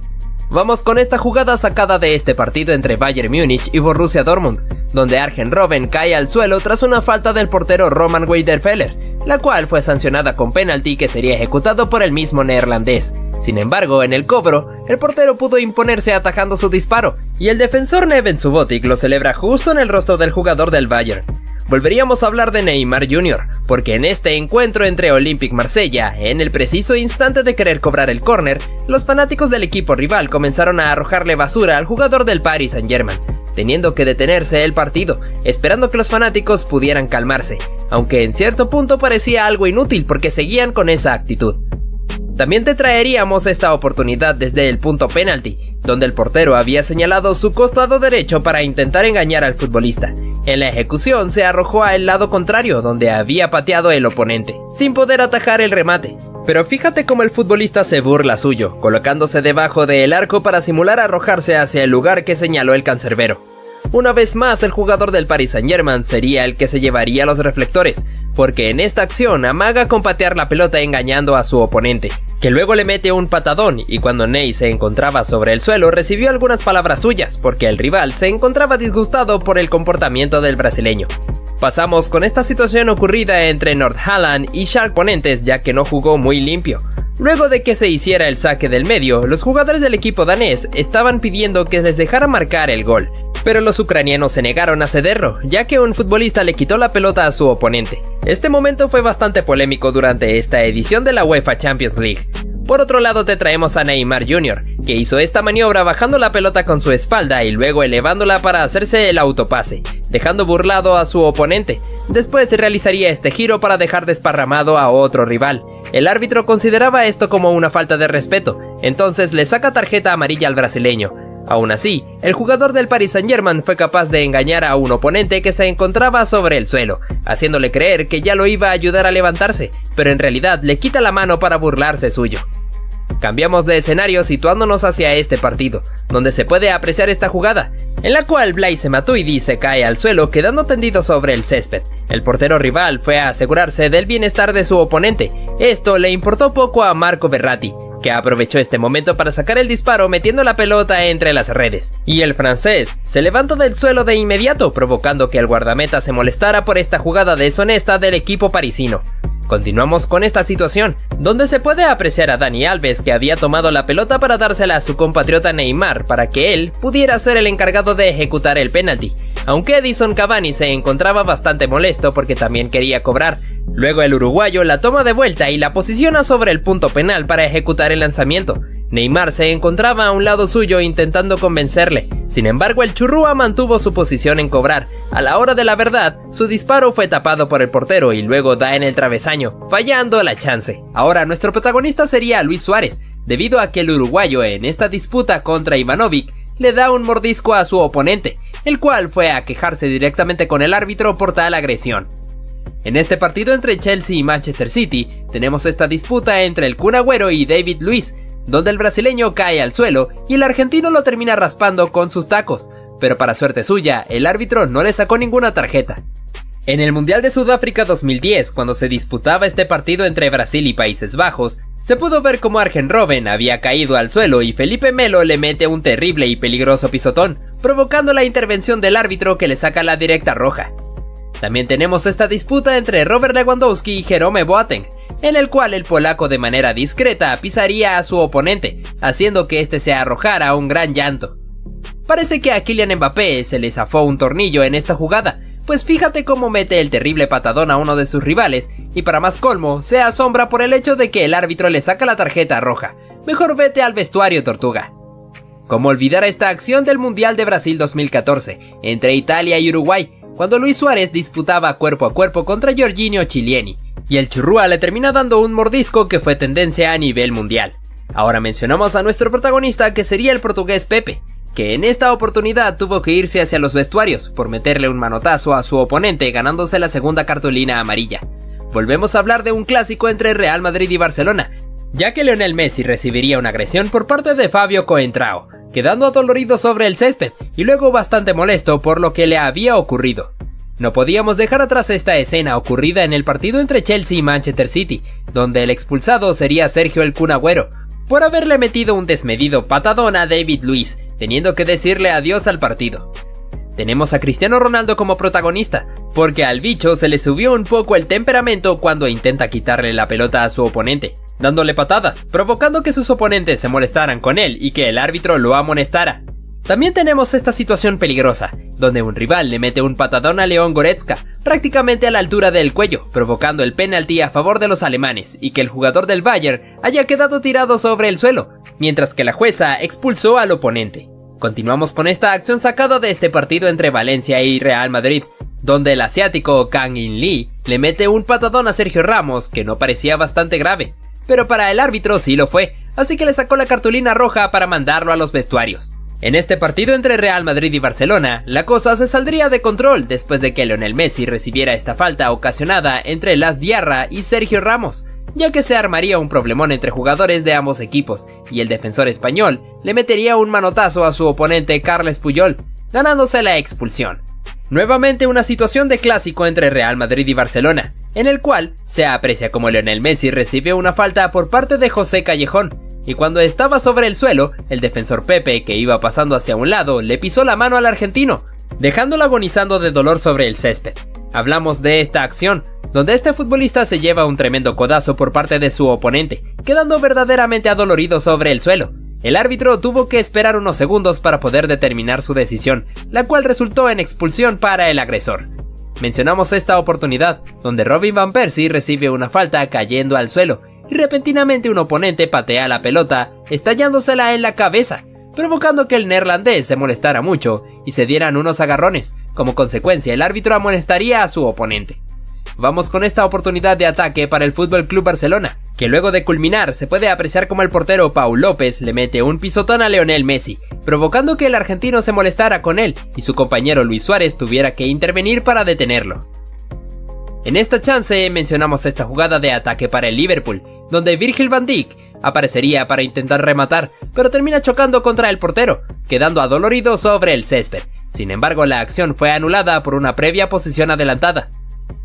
Vamos con esta jugada sacada de este partido entre Bayern Múnich y Borussia Dortmund, donde Arjen Robben cae al suelo tras una falta del portero Roman Weidenfeller, la cual fue sancionada con penalti que sería ejecutado por el mismo neerlandés. Sin embargo, en el cobro, el portero pudo imponerse atajando su disparo, y el defensor Neven Subotic lo celebra justo en el rostro del jugador del Bayern. Volveríamos a hablar de Neymar Jr., porque en este encuentro entre Olympique Marsella, en el preciso instante de querer cobrar el córner, los fanáticos del equipo rival comenzaron a arrojarle basura al jugador del Paris Saint-Germain, teniendo que detenerse el partido, esperando que los fanáticos pudieran calmarse, aunque en cierto punto parecía algo inútil porque seguían con esa actitud. También te traeríamos esta oportunidad desde el punto penalti, donde el portero había señalado su costado derecho para intentar engañar al futbolista. En la ejecución se arrojó al lado contrario, donde había pateado el oponente, sin poder atajar el remate. Pero fíjate cómo el futbolista se burla suyo, colocándose debajo del arco para simular arrojarse hacia el lugar que señaló el cancerbero. Una vez más, el jugador del Paris Saint-Germain sería el que se llevaría los reflectores, porque en esta acción amaga con patear la pelota engañando a su oponente, que luego le mete un patadón, y cuando Ney se encontraba sobre el suelo recibió algunas palabras suyas, porque el rival se encontraba disgustado por el comportamiento del brasileño. Pasamos con esta situación ocurrida entre North-Holland y Schalke oponentes, ya que no jugó muy limpio. Luego de que se hiciera el saque del medio, los jugadores del equipo danés estaban pidiendo que les dejara marcar el gol, pero los ucranianos se negaron a cederlo, ya que un futbolista le quitó la pelota a su oponente. Este momento fue bastante polémico durante esta edición de la UEFA Champions League. Por otro lado te traemos a Neymar Jr., que hizo esta maniobra bajando la pelota con su espalda y luego elevándola para hacerse el autopase, dejando burlado a su oponente. Después realizaría este giro para dejar desparramado a otro rival. El árbitro consideraba esto como una falta de respeto, entonces le saca tarjeta amarilla al brasileño. Aún así, el jugador del Paris Saint-Germain fue capaz de engañar a un oponente que se encontraba sobre el suelo, haciéndole creer que ya lo iba a ayudar a levantarse, pero en realidad le quita la mano para burlarse suyo. Cambiamos de escenario situándonos hacia este partido, donde se puede apreciar esta jugada, en la cual Blaise Matuidi se cae al suelo quedando tendido sobre el césped. El portero rival fue a asegurarse del bienestar de su oponente. Esto le importó poco a Marco Verratti, que aprovechó este momento para sacar el disparo metiendo la pelota entre las redes. Y el francés se levantó del suelo de inmediato, provocando que el guardameta se molestara por esta jugada deshonesta del equipo parisino. Continuamos con esta situación, donde se puede apreciar a Dani Alves, que había tomado la pelota para dársela a su compatriota Neymar para que él pudiera ser el encargado de ejecutar el penalti, aunque Edison Cavani se encontraba bastante molesto porque también quería cobrar. Luego el uruguayo la toma de vuelta y la posiciona sobre el punto penal para ejecutar el lanzamiento. Neymar se encontraba a un lado suyo intentando convencerle, sin embargo el churrúa mantuvo su posición en cobrar. A la hora de la verdad, su disparo fue tapado por el portero y luego da en el travesaño, fallando la chance. Ahora nuestro protagonista sería Luis Suárez, debido a que el uruguayo en esta disputa contra Ivanovic le da un mordisco a su oponente, el cual fue a quejarse directamente con el árbitro por tal agresión. En este partido entre Chelsea y Manchester City, tenemos esta disputa entre el Kun Agüero y David Luiz, donde el brasileño cae al suelo y el argentino lo termina raspando con sus tacos, pero para suerte suya, el árbitro no le sacó ninguna tarjeta. En el Mundial de Sudáfrica 2010, cuando se disputaba este partido entre Brasil y Países Bajos, se pudo ver cómo Arjen Robben había caído al suelo y Felipe Melo le mete un terrible y peligroso pisotón, provocando la intervención del árbitro que le saca la directa roja. También tenemos esta disputa entre Robert Lewandowski y Jerome Boateng, en el cual el polaco de manera discreta pisaría a su oponente, haciendo que este se arrojara a un gran llanto. Parece que a Kylian Mbappé se le zafó un tornillo en esta jugada, pues fíjate cómo mete el terrible patadón a uno de sus rivales, y para más colmo, se asombra por el hecho de que el árbitro le saca la tarjeta roja. Mejor vete al vestuario, tortuga. ¿Cómo olvidar esta acción del Mundial de Brasil 2014, entre Italia y Uruguay, cuando Luis Suárez disputaba cuerpo a cuerpo contra Giorginio Chiellini, y el churrúa le termina dando un mordisco que fue tendencia a nivel mundial? Ahora mencionamos a nuestro protagonista, que sería el portugués Pepe, que en esta oportunidad tuvo que irse hacia los vestuarios por meterle un manotazo a su oponente, ganándose la segunda cartulina amarilla. Volvemos a hablar de un clásico entre Real Madrid y Barcelona, ya que Lionel Messi recibiría una agresión por parte de Fabio Coentrao, quedando adolorido sobre el césped y luego bastante molesto por lo que le había ocurrido. No podíamos dejar atrás esta escena ocurrida en el partido entre Chelsea y Manchester City, donde el expulsado sería Sergio el Kun Agüero, por haberle metido un desmedido patadón a David Luiz, teniendo que decirle adiós al partido. Tenemos a Cristiano Ronaldo como protagonista, porque al bicho se le subió un poco el temperamento cuando intenta quitarle la pelota a su oponente, dándole patadas, provocando que sus oponentes se molestaran con él y que el árbitro lo amonestara. También tenemos esta situación peligrosa, donde un rival le mete un patadón a León Goretzka, prácticamente a la altura del cuello, provocando el penalti a favor de los alemanes y que el jugador del Bayern haya quedado tirado sobre el suelo, mientras que la jueza expulsó al oponente. Continuamos con esta acción sacada de este partido entre Valencia y Real Madrid, donde el asiático Kang In Lee le mete un patadón a Sergio Ramos que no parecía bastante grave, pero para el árbitro sí lo fue, así que le sacó la cartulina roja para mandarlo a los vestuarios. En este partido entre Real Madrid y Barcelona, la cosa se saldría de control después de que Lionel Messi recibiera esta falta ocasionada entre Las Diarra y Sergio Ramos, ya que se armaría un problemón entre jugadores de ambos equipos, y el defensor español le metería un manotazo a su oponente Carles Puyol, ganándose la expulsión. Nuevamente una situación de clásico entre Real Madrid y Barcelona, en el cual se aprecia como Lionel Messi recibe una falta por parte de José Callejón, y cuando estaba sobre el suelo, el defensor Pepe, que iba pasando hacia un lado, le pisó la mano al argentino, dejándolo agonizando de dolor sobre el césped. Hablamos de esta acción, donde este futbolista se lleva un tremendo codazo por parte de su oponente, quedando verdaderamente adolorido sobre el suelo. El árbitro tuvo que esperar unos segundos para poder determinar su decisión, la cual resultó en expulsión para el agresor. Mencionamos esta oportunidad, donde Robin van Persie recibe una falta cayendo al suelo, y repentinamente un oponente patea la pelota, estallándosela en la cabeza, provocando que el neerlandés se molestara mucho y se dieran unos agarrones. Como consecuencia, el árbitro amonestaría a su oponente. Vamos con esta oportunidad de ataque para el FC Barcelona, que luego de culminar se puede apreciar como el portero Pau López le mete un pisotón a Lionel Messi, provocando que el argentino se molestara con él y su compañero Luis Suárez tuviera que intervenir para detenerlo. En esta chance mencionamos esta jugada de ataque para el Liverpool, donde Virgil van Dijk aparecería para intentar rematar, pero termina chocando contra el portero, quedando adolorido sobre el césped. Sin embargo, la acción fue anulada por una previa posición adelantada.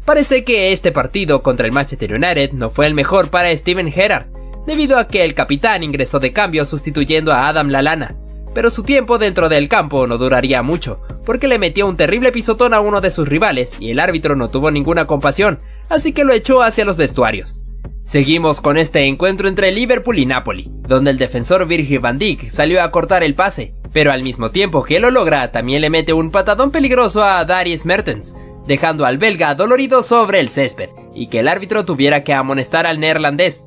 Parece que este partido contra el Manchester United no fue el mejor para Steven Gerrard, debido a que el capitán ingresó de cambio sustituyendo a Adam Lallana, pero su tiempo dentro del campo no duraría mucho, porque le metió un terrible pisotón a uno de sus rivales y el árbitro no tuvo ninguna compasión, así que lo echó hacia los vestuarios. Seguimos con este encuentro entre Liverpool y Napoli, donde el defensor Virgil van Dijk salió a cortar el pase, pero al mismo tiempo que lo logra también le mete un patadón peligroso a Dries Mertens, dejando al belga dolorido sobre el césped, y que el árbitro tuviera que amonestar al neerlandés.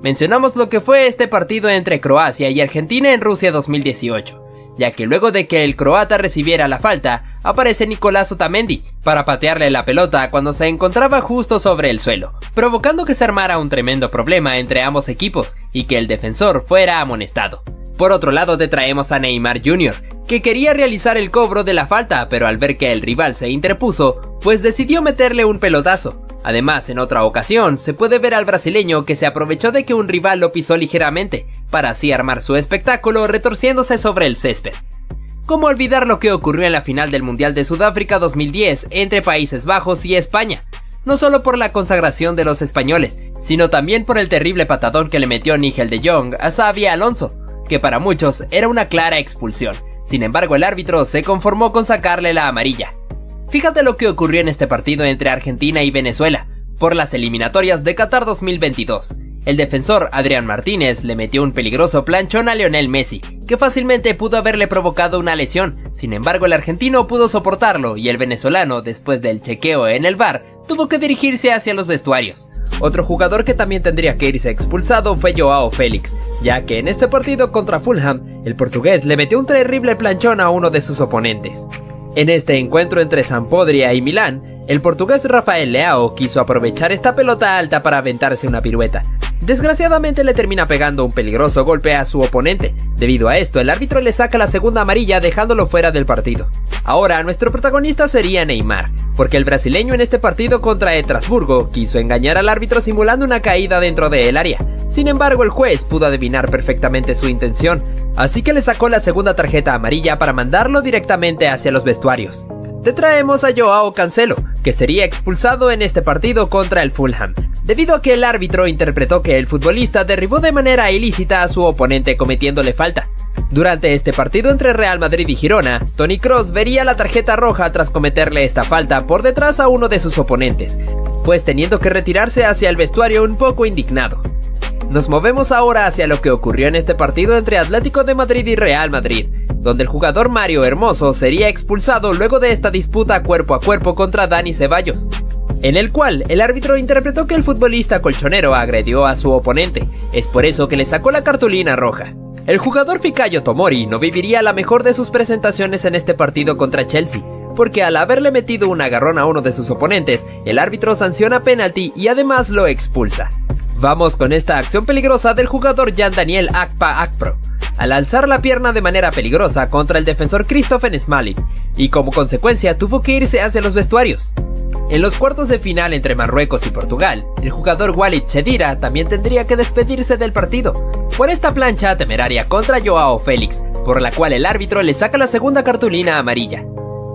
Mencionamos lo que fue este partido entre Croacia y Argentina en Rusia 2018, ya que luego de que el croata recibiera la falta, aparece Nicolás Otamendi para patearle la pelota cuando se encontraba justo sobre el suelo, provocando que se armara un tremendo problema entre ambos equipos y que el defensor fuera amonestado. Por otro lado te traemos a Neymar Jr., que quería realizar el cobro de la falta, pero al ver que el rival se interpuso, pues decidió meterle un pelotazo. Además, en otra ocasión, se puede ver al brasileño que se aprovechó de que un rival lo pisó ligeramente, para así armar su espectáculo retorciéndose sobre el césped. ¿Cómo olvidar lo que ocurrió en la final del Mundial de Sudáfrica 2010 entre Países Bajos y España? No solo por la consagración de los españoles, sino también por el terrible patadón que le metió Nigel de Jong a Xabi Alonso, que para muchos era una clara expulsión. Sin embargo, el árbitro se conformó con sacarle la amarilla. Fíjate lo que ocurrió en este partido entre Argentina y Venezuela, por las eliminatorias de Qatar 2022. El defensor Adrián Martínez le metió un peligroso planchón a Lionel Messi, que fácilmente pudo haberle provocado una lesión. Sin embargo, el argentino pudo soportarlo y el venezolano, después del chequeo en el VAR, tuvo que dirigirse hacia los vestuarios. Otro jugador que también tendría que irse expulsado fue Joao Félix, ya que en este partido contra Fulham, el portugués le metió un terrible planchón a uno de sus oponentes. En este encuentro entre Sampdoria y Milán, el portugués Rafael Leao quiso aprovechar esta pelota alta para aventarse una pirueta. Desgraciadamente le termina pegando un peligroso golpe a su oponente. Debido a esto, el árbitro le saca la segunda amarilla dejándolo fuera del partido. Ahora, nuestro protagonista sería Neymar, porque el brasileño en este partido contra Estrasburgo quiso engañar al árbitro simulando una caída dentro del área. Sin embargo, el juez pudo adivinar perfectamente su intención, así que le sacó la segunda tarjeta amarilla para mandarlo directamente hacia los vestuarios. Te traemos a Joao Cancelo, que sería expulsado en este partido contra el Fulham, debido a que el árbitro interpretó que el futbolista derribó de manera ilícita a su oponente cometiéndole falta. Durante este partido entre Real Madrid y Girona, Toni Kroos vería la tarjeta roja tras cometerle esta falta por detrás a uno de sus oponentes, pues teniendo que retirarse hacia el vestuario un poco indignado. Nos movemos ahora hacia lo que ocurrió en este partido entre Atlético de Madrid y Real Madrid, donde el jugador Mario Hermoso sería expulsado luego de esta disputa a cuerpo contra Dani Ceballos, en el cual el árbitro interpretó que el futbolista colchonero agredió a su oponente, es por eso que le sacó la cartulina roja. El jugador Fikayo Tomori no viviría la mejor de sus presentaciones en este partido contra Chelsea, porque al haberle metido un agarrón a uno de sus oponentes, el árbitro sanciona penalti y además lo expulsa. Vamos con esta acción peligrosa del jugador Jan Daniel Akpa Akpro, al alzar la pierna de manera peligrosa contra el defensor Christopher Smalling, y como consecuencia tuvo que irse hacia los vestuarios. En los cuartos de final entre Marruecos y Portugal, el jugador Walid Chedira también tendría que despedirse del partido por esta plancha temeraria contra Joao Félix, por la cual el árbitro le saca la segunda cartulina amarilla.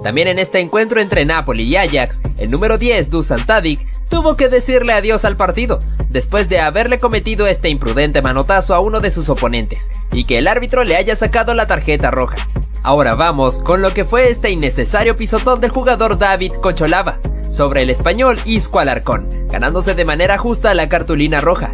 También en este encuentro entre Napoli y Ajax, el número 10, Dusan Tadic, tuvo que decirle adiós al partido, después de haberle cometido este imprudente manotazo a uno de sus oponentes, y que el árbitro le haya sacado la tarjeta roja. Ahora vamos con lo que fue este innecesario pisotón del jugador David Cocholava sobre el español Isco Alarcón, ganándose de manera justa la cartulina roja.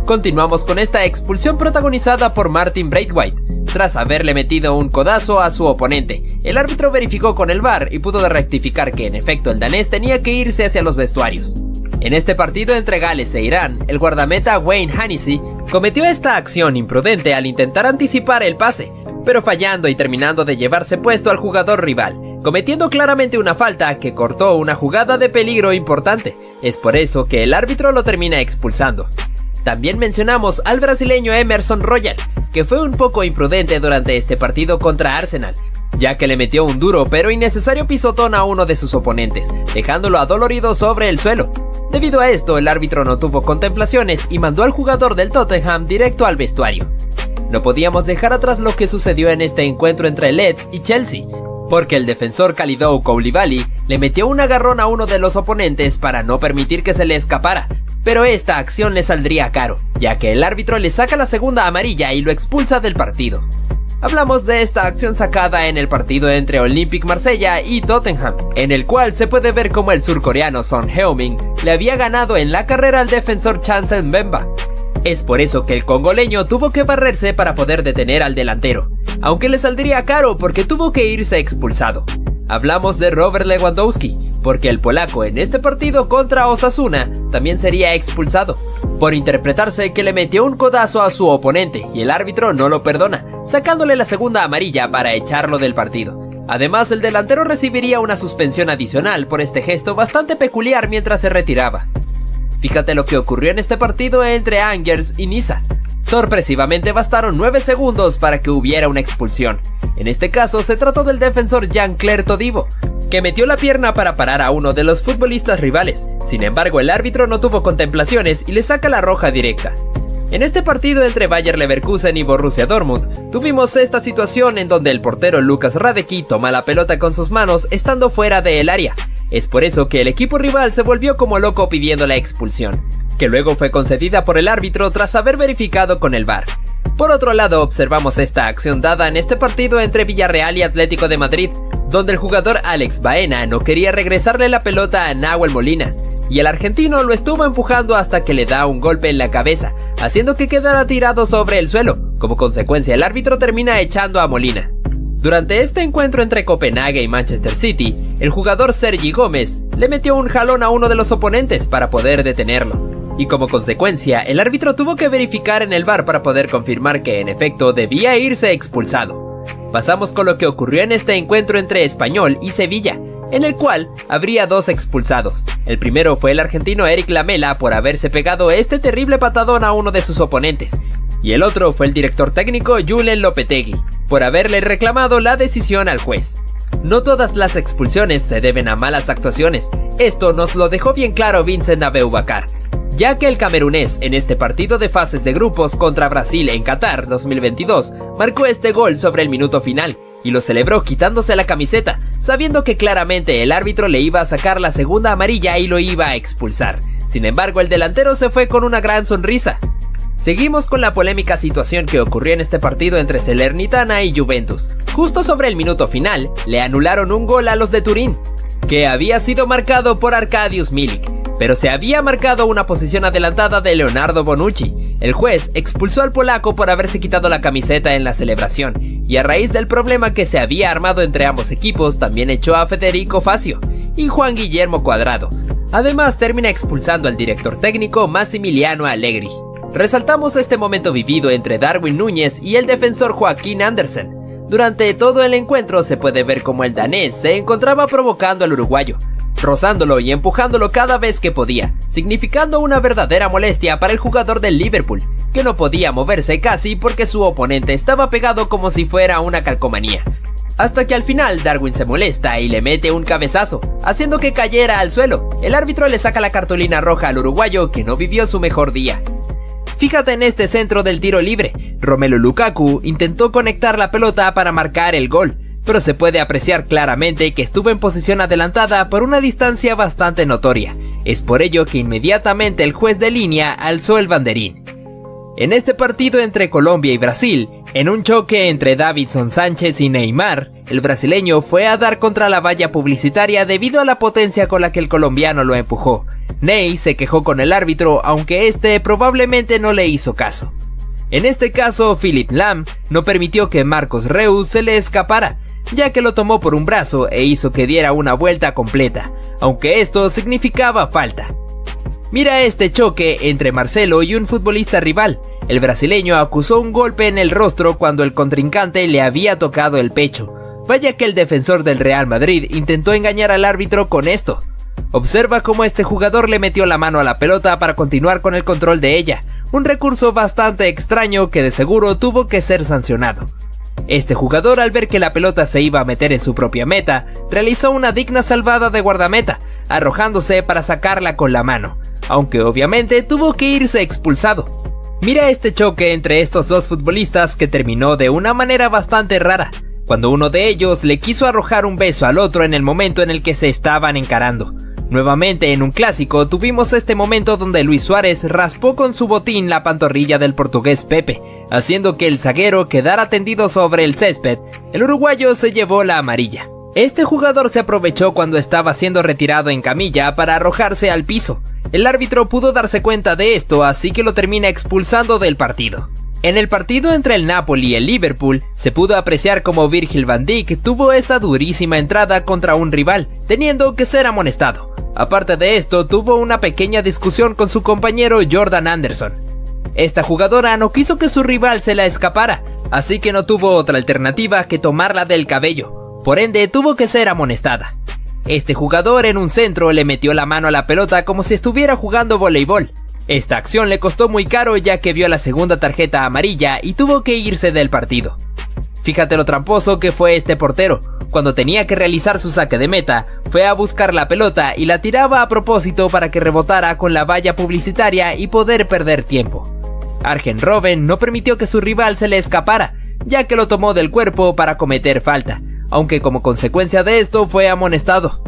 Continuamos con esta expulsión protagonizada por Martin Braithwaite. Tras haberle metido un codazo a su oponente, el árbitro verificó con el VAR y pudo rectificar que en efecto el danés tenía que irse hacia los vestuarios. En este partido entre Gales e Irán, el guardameta Wayne Hennessy cometió esta acción imprudente al intentar anticipar el pase, pero fallando y terminando de llevarse puesto al jugador rival, cometiendo claramente una falta que cortó una jugada de peligro importante. Es por eso que el árbitro lo termina expulsando. También mencionamos al brasileño Emerson Royal, que fue un poco imprudente durante este partido contra Arsenal, ya que le metió un duro pero innecesario pisotón a uno de sus oponentes, dejándolo adolorido sobre el suelo. Debido a esto, el árbitro no tuvo contemplaciones y mandó al jugador del Tottenham directo al vestuario. No podíamos dejar atrás lo que sucedió en este encuentro entre Leeds y Chelsea, porque el defensor Kalidou Koulibaly le metió un agarrón a uno de los oponentes para no permitir que se le escapara, pero esta acción le saldría caro, ya que el árbitro le saca la segunda amarilla y lo expulsa del partido. Hablamos de esta acción sacada en el partido entre Olympique Marsella y Tottenham, en el cual se puede ver como el surcoreano Son Heung-min le había ganado en la carrera al defensor Chancel Mbemba. Es por eso que el congoleño tuvo que barrerse para poder detener al delantero, aunque le saldría caro porque tuvo que irse expulsado. Hablamos de Robert Lewandowski, porque el polaco en este partido contra Osasuna también sería expulsado, por interpretarse que le metió un codazo a su oponente y el árbitro no lo perdona, sacándole la segunda amarilla para echarlo del partido. Además, el delantero recibiría una suspensión adicional por este gesto bastante peculiar mientras se retiraba. Fíjate lo que ocurrió en este partido entre Angers y Niza. Sorpresivamente bastaron 9 segundos para que hubiera una expulsión. En este caso se trató del defensor Jean-Claire Todibo, que metió la pierna para parar a uno de los futbolistas rivales. Sin embargo, el árbitro no tuvo contemplaciones y le saca la roja directa. En este partido entre Bayer Leverkusen y Borussia Dortmund, tuvimos esta situación en donde el portero Lukas Hradecky toma la pelota con sus manos estando fuera del área. Es por eso que el equipo rival se volvió como loco pidiendo la expulsión, que luego fue concedida por el árbitro tras haber verificado con el VAR. Por otro lado, observamos esta acción dada en este partido entre Villarreal y Atlético de Madrid, donde el jugador Alex Baena no quería regresarle la pelota a Nahuel Molina, y el argentino lo estuvo empujando hasta que le da un golpe en la cabeza, haciendo que quedara tirado sobre el suelo. Como consecuencia, el árbitro termina echando a Molina. Durante este encuentro entre Copenhague y Manchester City, el jugador Sergi Gómez le metió un jalón a uno de los oponentes para poder detenerlo, y como consecuencia, el árbitro tuvo que verificar en el VAR para poder confirmar que en efecto debía irse expulsado. Pasamos con lo que ocurrió en este encuentro entre Español y Sevilla, en el cual habría 2 expulsados. El primero fue el argentino Eric Lamela por haberse pegado este terrible patadón a uno de sus oponentes, y el otro fue el director técnico Julen Lopetegui, por haberle reclamado la decisión al juez. No todas las expulsiones se deben a malas actuaciones, esto nos lo dejó bien claro Vincent Aboubakar, ya que el camerunés en este partido de fases de grupos contra Brasil en Qatar 2022 marcó este gol sobre el minuto final, y lo celebró quitándose la camiseta, sabiendo que claramente el árbitro le iba a sacar la segunda amarilla y lo iba a expulsar. Sin embargo, el delantero se fue con una gran sonrisa. Seguimos con la polémica situación que ocurrió en este partido entre Salernitana y Juventus. Justo sobre el minuto final, le anularon un gol a los de Turín, que había sido marcado por Arkadiusz Milik, pero se había marcado una posición adelantada de Leonardo Bonucci. El juez expulsó al polaco por haberse quitado la camiseta en la celebración, y a raíz del problema que se había armado entre ambos equipos, también echó a Federico Facio y Juan Guillermo Cuadrado. Además, termina expulsando al director técnico Massimiliano Allegri. Resaltamos este momento vivido entre Darwin Núñez y el defensor Joaquín Andersen. Durante todo el encuentro se puede ver cómo el danés se encontraba provocando al uruguayo, rozándolo y empujándolo cada vez que podía, significando una verdadera molestia para el jugador del Liverpool, que no podía moverse casi porque su oponente estaba pegado como si fuera una calcomanía. Hasta que al final Darwin se molesta y le mete un cabezazo, haciendo que cayera al suelo. El árbitro le saca la cartulina roja al uruguayo, que no vivió su mejor día. Fíjate en este centro del tiro libre. Romelu Lukaku intentó conectar la pelota para marcar el gol, pero se puede apreciar claramente que estuvo en posición adelantada por una distancia bastante notoria. Es por ello que inmediatamente el juez de línea alzó el banderín. En este partido entre Colombia y Brasil, en un choque entre Davinson Sánchez y Neymar, el brasileño fue a dar contra la valla publicitaria debido a la potencia con la que el colombiano lo empujó. Ney se quejó con el árbitro, aunque este probablemente no le hizo caso. En este caso, Philipp Lahm no permitió que Marcos Reus se le escapara, ya que lo tomó por un brazo e hizo que diera una vuelta completa, aunque esto significaba falta. Mira este choque entre Marcelo y un futbolista rival. El brasileño acusó un golpe en el rostro cuando el contrincante le había tocado el pecho. Vaya que el defensor del Real Madrid intentó engañar al árbitro con esto. Observa cómo este jugador le metió la mano a la pelota para continuar con el control de ella, un recurso bastante extraño que de seguro tuvo que ser sancionado. Este jugador, al ver que la pelota se iba a meter en su propia meta, realizó una digna salvada de guardameta, arrojándose para sacarla con la mano, aunque obviamente tuvo que irse expulsado. Mira este choque entre estos dos futbolistas que terminó de una manera bastante rara, cuando uno de ellos le quiso arrojar un beso al otro en el momento en el que se estaban encarando. Nuevamente en un clásico tuvimos este momento donde Luis Suárez raspó con su botín la pantorrilla del portugués Pepe, haciendo que el zaguero quedara tendido sobre el césped. El uruguayo se llevó la amarilla. Este jugador se aprovechó cuando estaba siendo retirado en camilla para arrojarse al piso. El árbitro pudo darse cuenta de esto, así que lo termina expulsando del partido. En el partido entre el Napoli y el Liverpool, se pudo apreciar cómo Virgil van Dijk tuvo esta durísima entrada contra un rival, teniendo que ser amonestado. Aparte de esto, tuvo una pequeña discusión con su compañero Jordan Anderson. Esta jugadora no quiso que su rival se la escapara, así que no tuvo otra alternativa que tomarla del cabello, por ende tuvo que ser amonestada. Este jugador en un centro le metió la mano a la pelota como si estuviera jugando voleibol. Esta acción le costó muy caro ya que vio la segunda tarjeta amarilla y tuvo que irse del partido. Fíjate lo tramposo que fue este portero. Cuando tenía que realizar su saque de meta, fue a buscar la pelota y la tiraba a propósito para que rebotara con la valla publicitaria y poder perder tiempo. Arjen Robben no permitió que su rival se le escapara, ya que lo tomó del cuerpo para cometer falta, aunque como consecuencia de esto fue amonestado.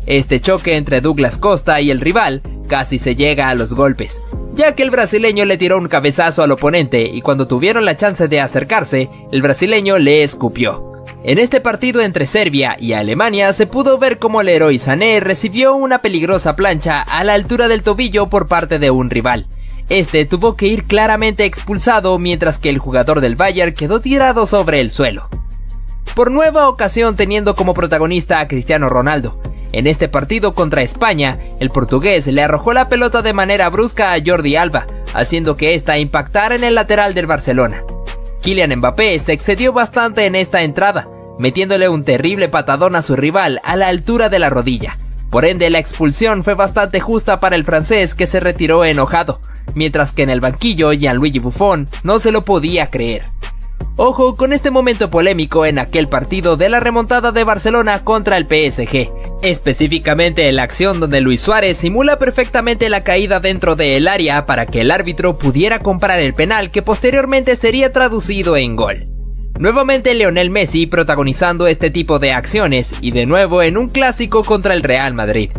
Este choque entre Douglas Costa y el rival casi se llega a los golpes, ya que el brasileño le tiró un cabezazo al oponente y cuando tuvieron la chance de acercarse, el brasileño le escupió. En este partido entre Serbia y Alemania se pudo ver cómo Leroy Sané recibió una peligrosa plancha a la altura del tobillo por parte de un rival. Este tuvo que ir claramente expulsado mientras que el jugador del Bayern quedó tirado sobre el suelo. Por nueva ocasión teniendo como protagonista a Cristiano Ronaldo. En este partido contra España, el portugués le arrojó la pelota de manera brusca a Jordi Alba, haciendo que ésta impactara en el lateral del Barcelona. Kylian Mbappé se excedió bastante en esta entrada, metiéndole un terrible patadón a su rival a la altura de la rodilla. Por ende, la expulsión fue bastante justa para el francés, que se retiró enojado, mientras que en el banquillo Gianluigi Buffon no se lo podía creer. Ojo con este momento polémico en aquel partido de la remontada de Barcelona contra el PSG, específicamente en la acción donde Luis Suárez simula perfectamente la caída dentro del área para que el árbitro pudiera comprar el penal que posteriormente sería traducido en gol. Nuevamente Lionel Messi protagonizando este tipo de acciones y de nuevo en un clásico contra el Real Madrid,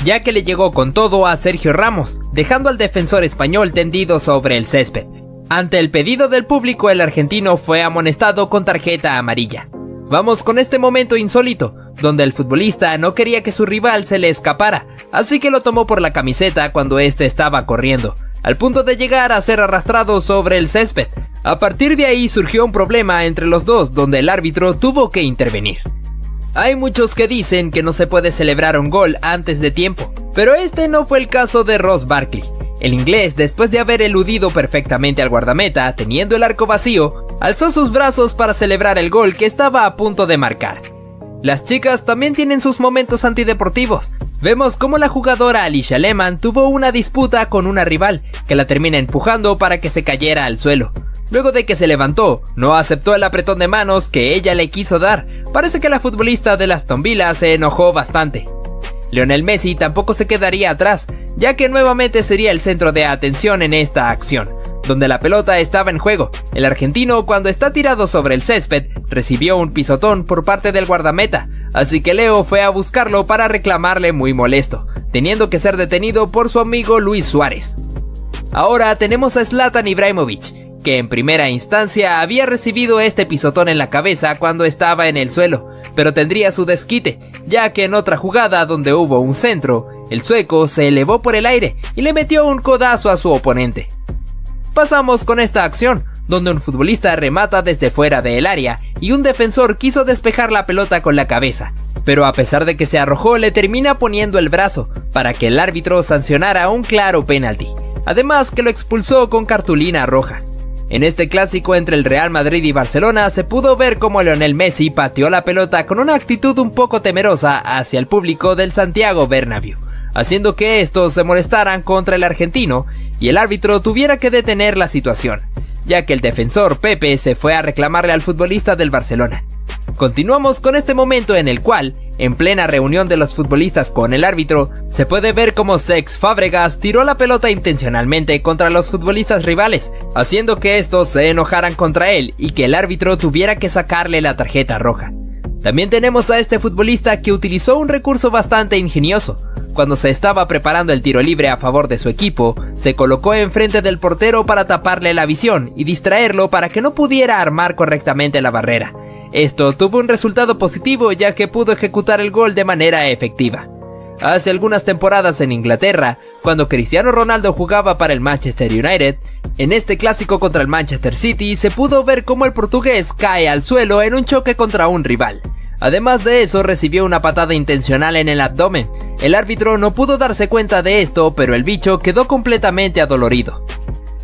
ya que le llegó con todo a Sergio Ramos, dejando al defensor español tendido sobre el césped. Ante el pedido del público, el argentino fue amonestado con tarjeta amarilla. Vamos con este momento insólito, donde el futbolista no quería que su rival se le escapara, así que lo tomó por la camiseta cuando este estaba corriendo, al punto de llegar a ser arrastrado sobre el césped. A partir de ahí surgió un problema entre los dos, donde el árbitro tuvo que intervenir. Hay muchos que dicen que no se puede celebrar un gol antes de tiempo, pero este no fue el caso de Ross Barkley. El inglés, después de haber eludido perfectamente al guardameta, teniendo el arco vacío, alzó sus brazos para celebrar el gol que estaba a punto de marcar. Las chicas también tienen sus momentos antideportivos. Vemos cómo la jugadora Alicia Lehmann tuvo una disputa con una rival, que la termina empujando para que se cayera al suelo. Luego de que se levantó, no aceptó el apretón de manos que ella le quiso dar. Parece que la futbolista de Aston Villa se enojó bastante. Lionel Messi tampoco se quedaría atrás, ya que nuevamente sería el centro de atención en esta acción, donde la pelota estaba en juego. El argentino, cuando está tirado sobre el césped, recibió un pisotón por parte del guardameta, así que Leo fue a buscarlo para reclamarle muy molesto, teniendo que ser detenido por su amigo Luis Suárez. Ahora tenemos a Zlatan Ibrahimović, que en primera instancia había recibido este pisotón en la cabeza cuando estaba en el suelo, pero tendría su desquite, ya que en otra jugada donde hubo un centro, el sueco se elevó por el aire y le metió un codazo a su oponente. Pasamos con esta acción, donde un futbolista remata desde fuera del área y un defensor quiso despejar la pelota con la cabeza, pero a pesar de que se arrojó le termina poniendo el brazo para que el árbitro sancionara un claro penalti, además que lo expulsó con cartulina roja. En este clásico entre el Real Madrid y Barcelona se pudo ver cómo Lionel Messi pateó la pelota con una actitud un poco temerosa hacia el público del Santiago Bernabéu, haciendo que estos se molestaran contra el argentino y el árbitro tuviera que detener la situación, ya que el defensor Pepe se fue a reclamarle al futbolista del Barcelona. Continuamos con este momento en el cual, en plena reunión de los futbolistas con el árbitro, se puede ver cómo Cesc Fábregas tiró la pelota intencionalmente contra los futbolistas rivales, haciendo que estos se enojaran contra él y que el árbitro tuviera que sacarle la tarjeta roja. También tenemos a este futbolista que utilizó un recurso bastante ingenioso. Cuando se estaba preparando el tiro libre a favor de su equipo, se colocó enfrente del portero para taparle la visión y distraerlo para que no pudiera armar correctamente la barrera. Esto tuvo un resultado positivo, ya que pudo ejecutar el gol de manera efectiva. Hace algunas temporadas en Inglaterra, cuando Cristiano Ronaldo jugaba para el Manchester United, en este clásico contra el Manchester City se pudo ver cómo el portugués cae al suelo en un choque contra un rival. Además de eso, recibió una patada intencional en el abdomen. El árbitro no pudo darse cuenta de esto, pero el bicho quedó completamente adolorido.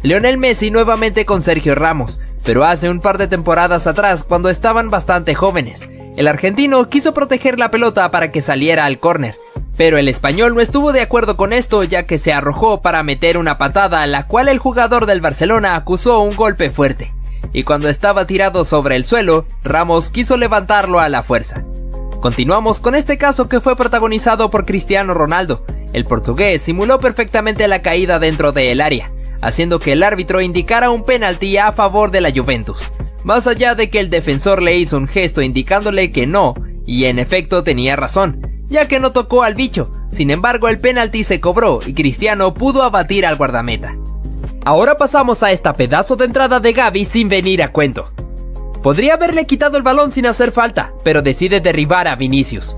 Lionel Messi nuevamente con Sergio Ramos, pero hace un par de temporadas atrás cuando estaban bastante jóvenes. El argentino quiso proteger la pelota para que saliera al córner, pero el español no estuvo de acuerdo con esto, ya que se arrojó para meter una patada a la cual el jugador del Barcelona acusó un golpe fuerte, y cuando estaba tirado sobre el suelo, Ramos quiso levantarlo a la fuerza. Continuamos con este caso que fue protagonizado por Cristiano Ronaldo. El portugués simuló perfectamente la caída dentro del área, haciendo que el árbitro indicara un penalti a favor de la Juventus, más allá de que el defensor le hizo un gesto indicándole que no, y en efecto tenía razón, ya que no tocó al bicho. Sin embargo, el penalti se cobró y Cristiano pudo abatir al guardameta. Ahora pasamos a esta pedazo de entrada de Gavi sin venir a cuento. Podría haberle quitado el balón sin hacer falta, pero decide derribar a Vinicius.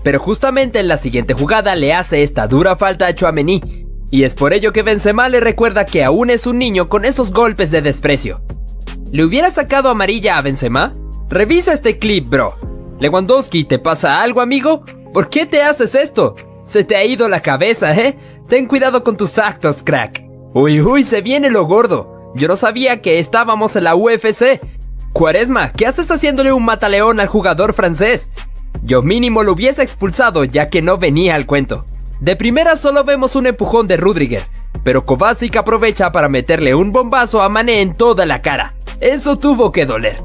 Pero justamente en la siguiente jugada le hace esta dura falta a Tchouaméni, y es por ello que Benzema le recuerda que aún es un niño con esos golpes de desprecio. ¿Le hubiera sacado amarilla a Benzema? Revisa este clip, bro. Lewandowski, ¿te pasa algo, amigo? ¿Por qué te haces esto? Se te ha ido la cabeza, ¿eh? Ten cuidado con tus actos, crack. Uy, se viene lo gordo. Yo no sabía que estábamos en la UFC. Quaresma, ¿qué haces haciéndole un mataleón al jugador francés? Yo mínimo lo hubiese expulsado, ya que no venía al cuento. De primera solo vemos un empujón de Rüdiger, pero Kovacic aprovecha para meterle un bombazo a Mané en toda la cara. Eso tuvo que doler.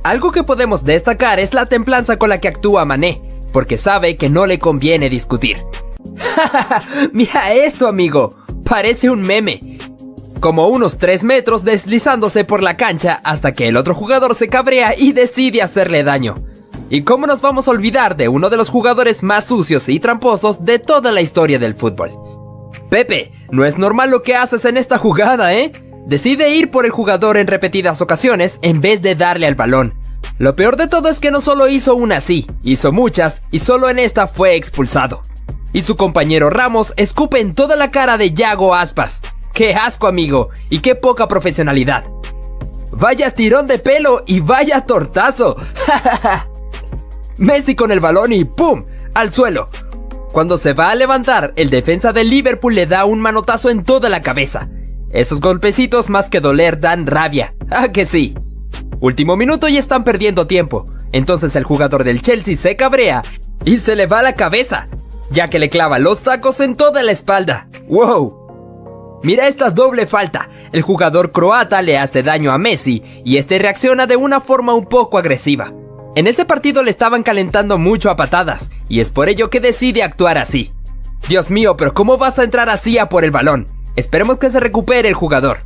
Algo que podemos destacar es la templanza con la que actúa Mané, porque sabe que no le conviene discutir. Mira esto, amigo, parece un meme. Como unos 3 metros deslizándose por la cancha hasta que el otro jugador se cabrea y decide hacerle daño. ¿Y cómo nos vamos a olvidar de uno de los jugadores más sucios y tramposos de toda la historia del fútbol? Pepe, no es normal lo que haces en esta jugada, ¿eh? Decide ir por el jugador en repetidas ocasiones en vez de darle al balón. Lo peor de todo es que no solo hizo una así, hizo muchas y solo en esta fue expulsado. Y su compañero Ramos escupe en toda la cara de Yago Aspas. ¡Qué asco, amigo! Y qué poca profesionalidad. ¡Vaya tirón de pelo y vaya tortazo! Messi con el balón y ¡pum! Al suelo. Cuando se va a levantar, el defensa del Liverpool le da un manotazo en toda la cabeza. Esos golpecitos más que doler dan rabia. ¡Ah, que sí! Último minuto y están perdiendo tiempo. Entonces el jugador del Chelsea se cabrea y se le va la cabeza. ya que le clava los tacos en toda la espalda. ¡Wow! Mira esta doble falta. El jugador croata le hace daño a Messi y este reacciona de una forma un poco agresiva. En ese partido le estaban calentando mucho a patadas y es por ello que decide actuar así. Dios mío, pero ¿cómo vas a entrar así a por el balón? Esperemos que se recupere el jugador.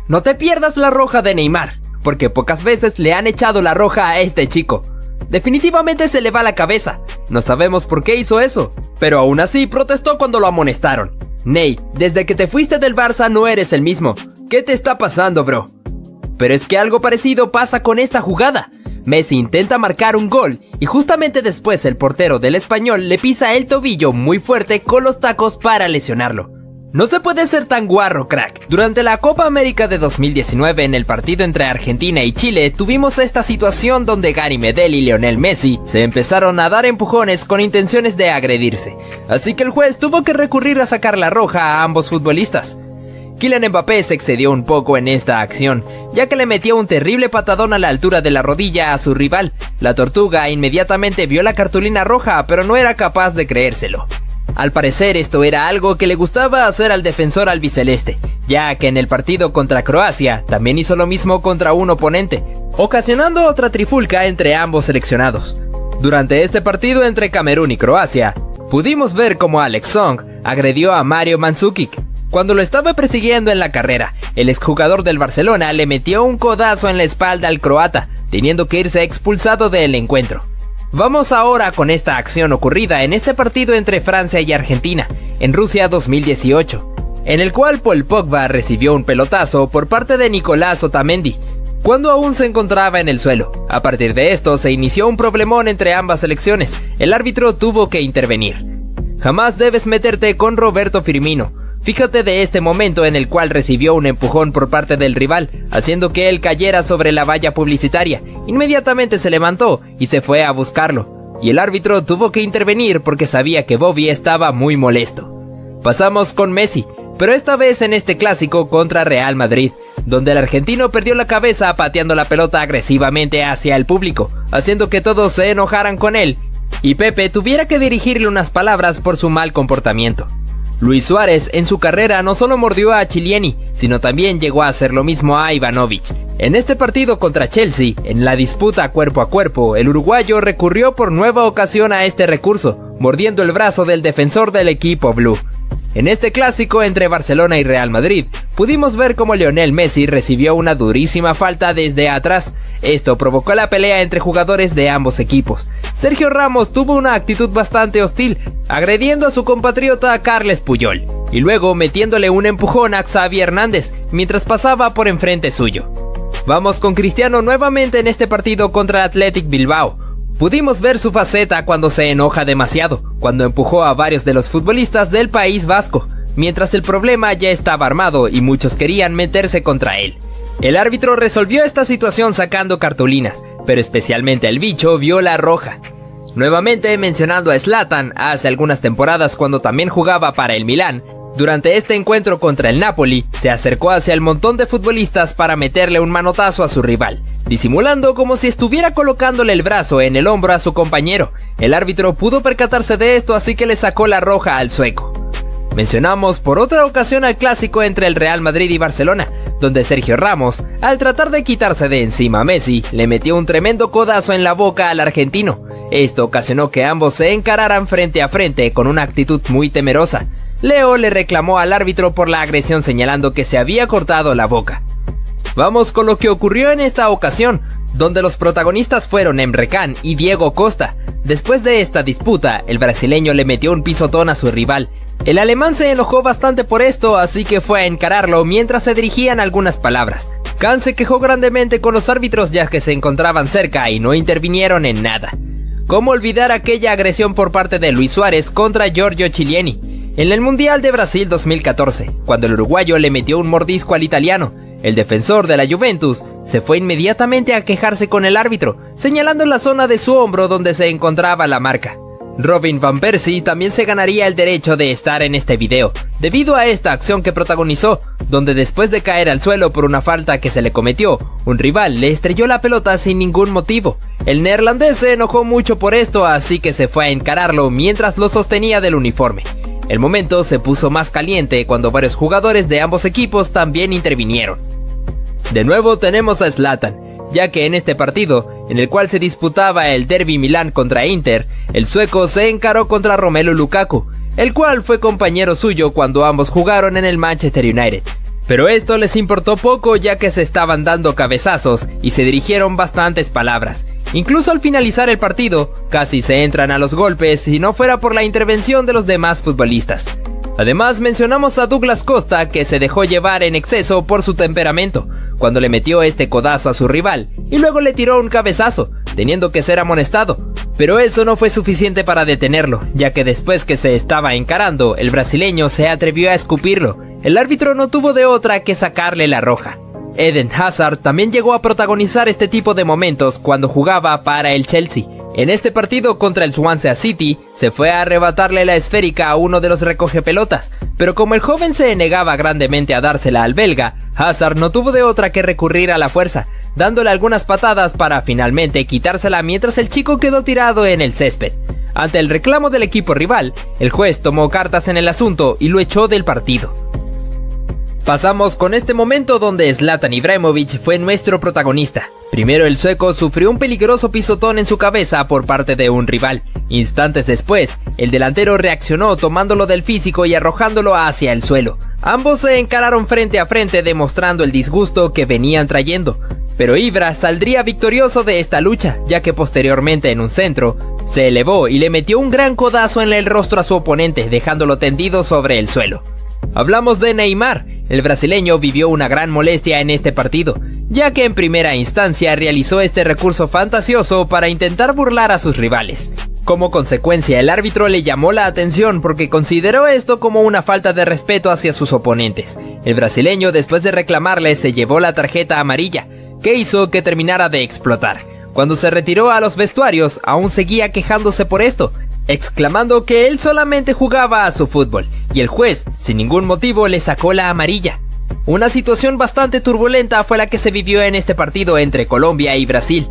No te pierdas la roja de Neymar, porque pocas veces le han echado la roja a este chico. Definitivamente se le va la cabeza. No sabemos por qué hizo eso, pero aún así protestó cuando lo amonestaron. Ney, desde que te fuiste del Barça no eres el mismo. ¿Qué te está pasando, bro? Pero es que algo parecido pasa con esta jugada. Messi intenta marcar un gol y justamente después el portero del Español le pisa el tobillo muy fuerte con los tacos para lesionarlo. No se puede ser tan guarro, crack. Durante la Copa América de 2019 en el partido entre Argentina y Chile tuvimos esta situación donde Gary Medel y Lionel Messi se empezaron a dar empujones con intenciones de agredirse, así que el juez tuvo que recurrir a sacar la roja a ambos futbolistas. Kylian Mbappé se excedió un poco en esta acción, ya que le metió un terrible patadón a la altura de la rodilla a su rival. La Tortuga inmediatamente vio la cartulina roja, pero no era capaz de creérselo. Al parecer esto era algo que le gustaba hacer al defensor albiceleste, ya que en el partido contra Croacia también hizo lo mismo contra un oponente, ocasionando otra trifulca entre ambos seleccionados. Durante este partido entre Camerún y Croacia, pudimos ver cómo Alex Song agredió a Mario Mandzukic. Cuando lo estaba persiguiendo en la carrera, el exjugador del Barcelona le metió un codazo en la espalda al croata, teniendo que irse expulsado del encuentro. Vamos ahora con esta acción ocurrida en este partido entre Francia y Argentina, en Rusia 2018, en el cual Paul Pogba recibió un pelotazo por parte de Nicolás Otamendi, cuando aún se encontraba en el suelo. A partir de esto se inició un problemón entre ambas selecciones, el árbitro tuvo que intervenir. Jamás debes meterte con Roberto Firmino. Fíjate de este momento en el cual recibió un empujón por parte del rival, haciendo que él cayera sobre la valla publicitaria. Inmediatamente se levantó y se fue a buscarlo, y el árbitro tuvo que intervenir porque sabía que Bobby estaba muy molesto. Pasamos con Messi, pero esta vez en este clásico contra Real Madrid, donde el argentino perdió la cabeza pateando la pelota agresivamente hacia el público, haciendo que todos se enojaran con él, y Pepe tuviera que dirigirle unas palabras por su mal comportamiento. Luis Suárez en su carrera no solo mordió a Chiellini, sino también llegó a hacer lo mismo a Ivanovic. En este partido contra Chelsea, en la disputa cuerpo a cuerpo, el uruguayo recurrió por nueva ocasión a este recurso, mordiendo el brazo del defensor del equipo blue. En este clásico entre Barcelona y Real Madrid, pudimos ver cómo Lionel Messi recibió una durísima falta desde atrás. Esto provocó la pelea entre jugadores de ambos equipos. Sergio Ramos tuvo una actitud bastante hostil, agrediendo a su compatriota Carles Puyol, y luego metiéndole un empujón a Xavi Hernández, mientras pasaba por enfrente suyo. Vamos con Cristiano nuevamente en este partido contra Athletic Bilbao. Pudimos ver su faceta cuando se enoja demasiado, cuando empujó a varios de los futbolistas del País Vasco, mientras el problema ya estaba armado y muchos querían meterse contra él. El árbitro resolvió esta situación sacando cartulinas, pero especialmente el bicho vio la roja. Nuevamente mencionando a Zlatan hace algunas temporadas cuando también jugaba para el Milán, durante este encuentro contra el Napoli, se acercó hacia el montón de futbolistas para meterle un manotazo a su rival, disimulando como si estuviera colocándole el brazo en el hombro a su compañero. El árbitro pudo percatarse de esto, así que le sacó la roja al sueco. Mencionamos por otra ocasión al clásico entre el Real Madrid y Barcelona, donde Sergio Ramos, al tratar de quitarse de encima a Messi, le metió un tremendo codazo en la boca al argentino. Esto ocasionó que ambos se encararan frente a frente con una actitud muy temerosa. Leo le reclamó al árbitro por la agresión señalando que se había cortado la boca. Vamos con lo que ocurrió en esta ocasión, donde los protagonistas fueron Emre Can y Diego Costa. Después de esta disputa, el brasileño le metió un pisotón a su rival. El alemán se enojó bastante por esto, así que fue a encararlo mientras se dirigían algunas palabras. Can se quejó grandemente con los árbitros ya que se encontraban cerca y no intervinieron en nada. ¿Cómo olvidar aquella agresión por parte de Luis Suárez contra Giorgio Chiellini en el Mundial de Brasil 2014, cuando el uruguayo le metió un mordisco al italiano? El defensor de la Juventus se fue inmediatamente a quejarse con el árbitro, señalando la zona de su hombro donde se encontraba la marca. Robin Van Persie también se ganaría el derecho de estar en este video, debido a esta acción que protagonizó, donde después de caer al suelo por una falta que se le cometió, un rival le estrelló la pelota sin ningún motivo. El neerlandés se enojó mucho por esto, así que se fue a encararlo mientras lo sostenía del uniforme. El momento se puso más caliente cuando varios jugadores de ambos equipos también intervinieron. De nuevo tenemos a Zlatan, ya que en este partido, en el cual se disputaba el Derby Milán contra Inter, el sueco se encaró contra Romelu Lukaku, el cual fue compañero suyo cuando ambos jugaron en el Manchester United. Pero esto les importó poco, ya que se estaban dando cabezazos y se dirigieron bastantes palabras. Incluso al finalizar el partido, casi se entran a los golpes si no fuera por la intervención de los demás futbolistas. Además mencionamos a Douglas Costa, que se dejó llevar en exceso por su temperamento, cuando le metió este codazo a su rival y luego le tiró un cabezazo, teniendo que ser amonestado. Pero eso no fue suficiente para detenerlo, ya que después que se estaba encarando, el brasileño se atrevió a escupirlo. El árbitro no tuvo de otra que sacarle la roja. Eden Hazard también llegó a protagonizar este tipo de momentos cuando jugaba para el Chelsea. En este partido contra el Swansea City, se fue a arrebatarle la esférica a uno de los recogepelotas, pero como el joven se negaba grandemente a dársela al belga, Hazard no tuvo de otra que recurrir a la fuerza, dándole algunas patadas para finalmente quitársela mientras el chico quedó tirado en el césped. Ante el reclamo del equipo rival, el juez tomó cartas en el asunto y lo echó del partido. Pasamos con este momento donde Zlatan Ibrahimović fue nuestro protagonista. Primero el sueco sufrió un peligroso pisotón en su cabeza por parte de un rival. Instantes después, el delantero reaccionó tomándolo del físico y arrojándolo hacia el suelo. Ambos se encararon frente a frente demostrando el disgusto que venían trayendo. Pero Ibra saldría victorioso de esta lucha, ya que posteriormente en un centro, se elevó y le metió un gran codazo en el rostro a su oponente, dejándolo tendido sobre el suelo. Hablamos de Neymar. El brasileño vivió una gran molestia en este partido, ya que en primera instancia realizó este recurso fantasioso para intentar burlar a sus rivales. Como consecuencia, el árbitro le llamó la atención porque consideró esto como una falta de respeto hacia sus oponentes. El brasileño, después de reclamarle, se llevó la tarjeta amarilla, que hizo que terminara de explotar. Cuando se retiró a los vestuarios, aún seguía quejándose por esto, exclamando que él solamente jugaba a su fútbol, y el juez, sin ningún motivo, le sacó la amarilla. Una situación bastante turbulenta fue la que se vivió en este partido entre Colombia y Brasil.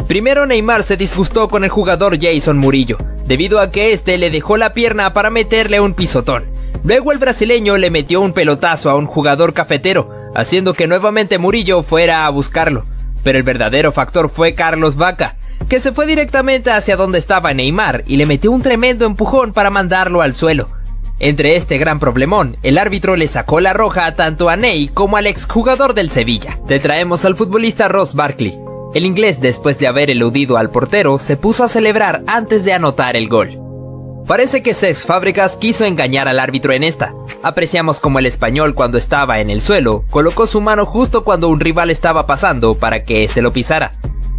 Primero Neymar se disgustó con el jugador Jason Murillo, debido a que este le dejó la pierna para meterle un pisotón. Luego el brasileño le metió un pelotazo a un jugador cafetero, haciendo que nuevamente Murillo fuera a buscarlo. Pero el verdadero factor fue Carlos Vaca, que se fue directamente hacia donde estaba Neymar y le metió un tremendo empujón para mandarlo al suelo. Entre este gran problemón, el árbitro le sacó la roja tanto a Ney como al exjugador del Sevilla. Te traemos al futbolista Ross Barkley. El inglés, después de haber eludido al portero, se puso a celebrar antes de anotar el gol. Parece que Cesc Fábregas quiso engañar al árbitro en esta. Apreciamos como el español, cuando estaba en el suelo, colocó su mano justo cuando un rival estaba pasando para que éste lo pisara.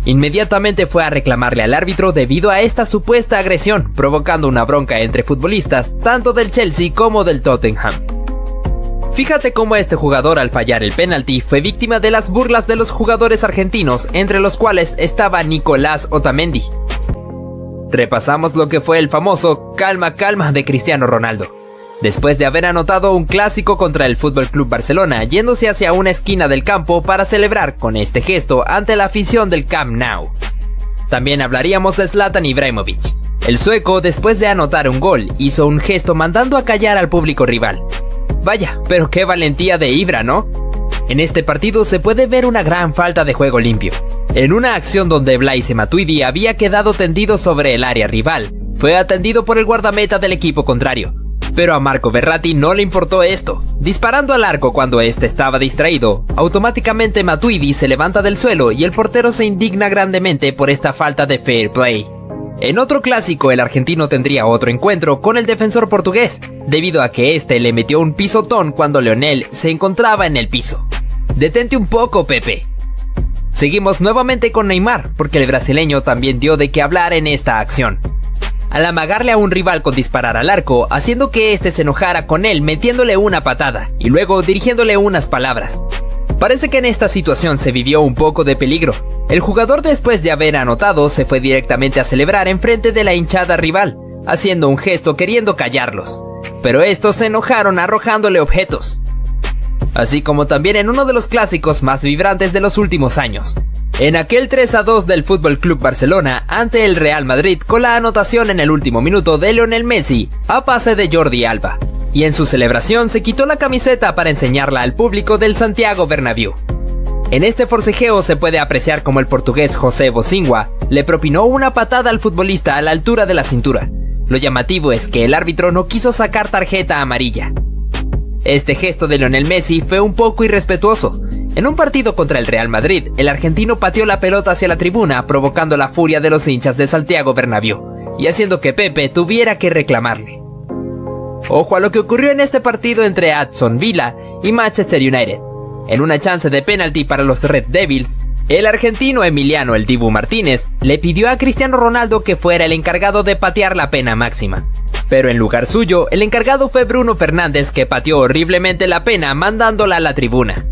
Inmediatamente fue a reclamarle al árbitro debido a esta supuesta agresión, provocando una bronca entre futbolistas tanto del Chelsea como del Tottenham. Fíjate cómo este jugador, al fallar el penalti, fue víctima de las burlas de los jugadores argentinos, entre los cuales estaba Nicolás Otamendi. Repasamos lo que fue el famoso calma calma de Cristiano Ronaldo. Después de haber anotado un clásico contra el FC Barcelona, yéndose hacia una esquina del campo para celebrar con este gesto ante la afición del Camp Nou. También hablaríamos de Zlatan Ibrahimović. El sueco, después de anotar un gol, hizo un gesto mandando a callar al público rival. Vaya, pero qué valentía de Ibra, ¿no? En este partido se puede ver una gran falta de juego limpio. En una acción donde Blaise Matuidi había quedado tendido sobre el área rival, fue atendido por el guardameta del equipo contrario. Pero a Marco Verratti no le importó esto. Disparando al arco cuando este estaba distraído, automáticamente Matuidi se levanta del suelo y el portero se indigna grandemente por esta falta de fair play. En otro clásico, el argentino tendría otro encuentro con el defensor portugués, debido a que este le metió un pisotón cuando Lionel se encontraba en el piso. Detente un poco, Pepe. Seguimos nuevamente con Neymar, porque el brasileño también dio de qué hablar en esta acción. Al amagarle a un rival con disparar al arco, haciendo que este se enojara con él metiéndole una patada, y luego dirigiéndole unas palabras. Parece que en esta situación se vivió un poco de peligro. El jugador, después de haber anotado, se fue directamente a celebrar enfrente de la hinchada rival, haciendo un gesto queriendo callarlos, pero estos se enojaron arrojándole objetos. Así como también en uno de los clásicos más vibrantes de los últimos años, en aquel 3-2 del FC Barcelona ante el Real Madrid, con la anotación en el último minuto de Lionel Messi a pase de Jordi Alba, y en su celebración se quitó la camiseta para enseñarla al público del Santiago Bernabéu. En este forcejeo se puede apreciar como el portugués José Bocingua le propinó una patada al futbolista a la altura de la cintura. Lo llamativo es que el árbitro no quiso sacar tarjeta amarilla. Este gesto de Lionel Messi fue un poco irrespetuoso. En un partido contra el Real Madrid, el argentino pateó la pelota hacia la tribuna, provocando la furia de los hinchas de Santiago Bernabéu, y haciendo que Pepe tuviera que reclamarle. Ojo a lo que ocurrió en este partido entre Aston Villa y Manchester United. En una chance de penalti para los Red Devils, el argentino Emiliano "El Dibu" Martínez le pidió a Cristiano Ronaldo que fuera el encargado de patear la pena máxima. Pero en lugar suyo, el encargado fue Bruno Fernández, que pateó horriblemente la pena mandándola a la tribuna.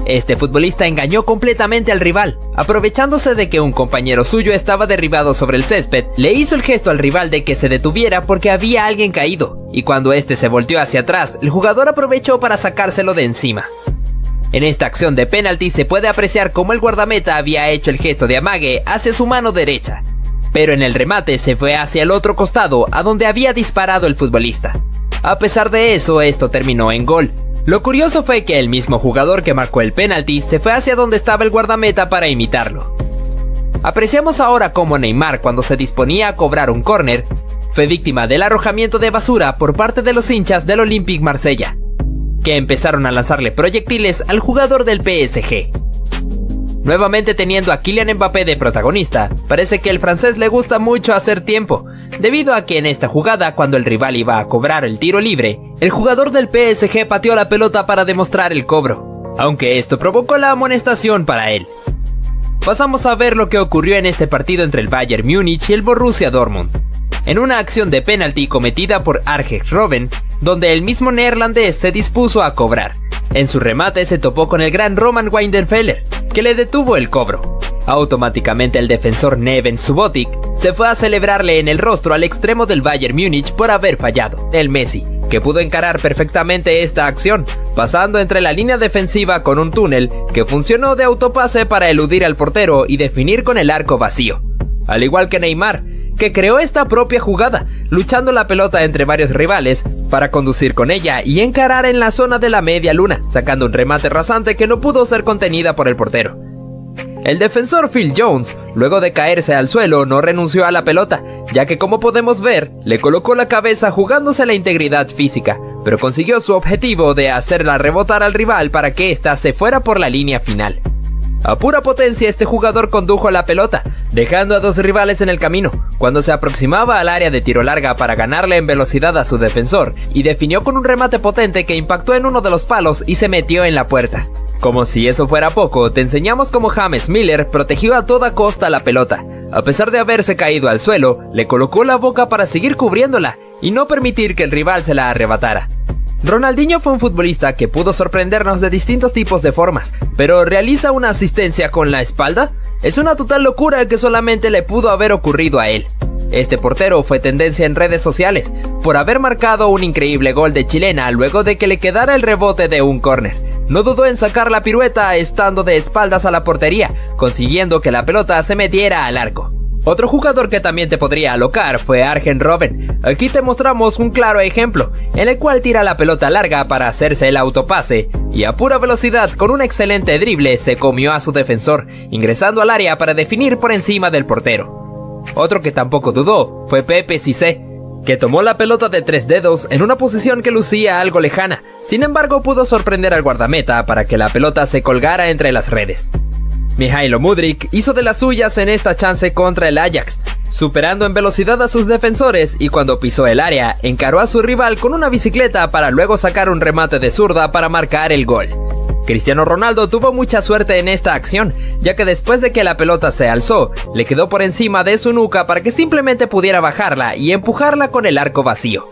Este futbolista engañó completamente al rival, aprovechándose de que un compañero suyo estaba derribado sobre el césped, le hizo el gesto al rival de que se detuviera porque había alguien caído, y cuando este se volteó hacia atrás, el jugador aprovechó para sacárselo de encima. En esta acción de penalti se puede apreciar cómo el guardameta había hecho el gesto de amague hacia su mano derecha, pero en el remate se fue hacia el otro costado a donde había disparado el futbolista. A pesar de eso, esto terminó en gol. Lo curioso fue que el mismo jugador que marcó el penalti se fue hacia donde estaba el guardameta para imitarlo. Apreciamos ahora cómo Neymar, cuando se disponía a cobrar un córner, fue víctima del arrojamiento de basura por parte de los hinchas del Olympique Marsella, que empezaron a lanzarle proyectiles al jugador del PSG. Nuevamente teniendo a Kylian Mbappé de protagonista, parece que el francés le gusta mucho hacer tiempo, debido a que en esta jugada, cuando el rival iba a cobrar el tiro libre, el jugador del PSG pateó la pelota para demostrar el cobro, aunque esto provocó la amonestación para él. Pasamos a ver lo que ocurrió en este partido entre el Bayern Múnich y el Borussia Dortmund, en una acción de penalti cometida por Arjen Robben, donde el mismo neerlandés se dispuso a cobrar. En su remate se topó con el gran Roman Weidenfeller, que le detuvo el cobro. Automáticamente el defensor Neven Subotic se fue a celebrarle en el rostro al extremo del Bayern Múnich por haber fallado. El Messi, que pudo encarar perfectamente esta acción, pasando entre la línea defensiva con un túnel que funcionó de autopase para eludir al portero y definir con el arco vacío. Al igual que Neymar, que creó esta propia jugada, luchando la pelota entre varios rivales para conducir con ella y encarar en la zona de la media luna, sacando un remate rasante que no pudo ser contenida por el portero. El defensor Phil Jones, luego de caerse al suelo, no renunció a la pelota, ya que, como podemos ver, le colocó la cabeza jugándose la integridad física, pero consiguió su objetivo de hacerla rebotar al rival para que ésta se fuera por la línea final. A pura potencia, este jugador condujo la pelota, dejando a dos rivales en el camino, cuando se aproximaba al área de tiro larga para ganarle en velocidad a su defensor, y definió con un remate potente que impactó en uno de los palos y se metió en la puerta. Como si eso fuera poco, te enseñamos cómo James Miller protegió a toda costa la pelota. A pesar de haberse caído al suelo, le colocó la boca para seguir cubriéndola y no permitir que el rival se la arrebatara. Ronaldinho fue un futbolista que pudo sorprendernos de distintos tipos de formas, pero ¿realiza una asistencia con la espalda? Es una total locura que solamente le pudo haber ocurrido a él. Este portero fue tendencia en redes sociales por haber marcado un increíble gol de chilena luego de que le quedara el rebote de un córner. No dudó en sacar la pirueta estando de espaldas a la portería, consiguiendo que la pelota se metiera al arco. Otro jugador que también te podría alocar fue Arjen Robben. Aquí te mostramos un claro ejemplo, en el cual tira la pelota larga para hacerse el autopase, y a pura velocidad con un excelente drible se comió a su defensor, ingresando al área para definir por encima del portero. Otro que tampoco dudó fue Pepe Cissé, que tomó la pelota de 3 dedos en una posición que lucía algo lejana, sin embargo pudo sorprender al guardameta para que la pelota se colgara entre las redes. Mihailo Mudryk hizo de las suyas en esta chance contra el Ajax, superando en velocidad a sus defensores, y cuando pisó el área, encaró a su rival con una bicicleta para luego sacar un remate de zurda para marcar el gol. Cristiano Ronaldo tuvo mucha suerte en esta acción, ya que después de que la pelota se alzó, le quedó por encima de su nuca para que simplemente pudiera bajarla y empujarla con el arco vacío.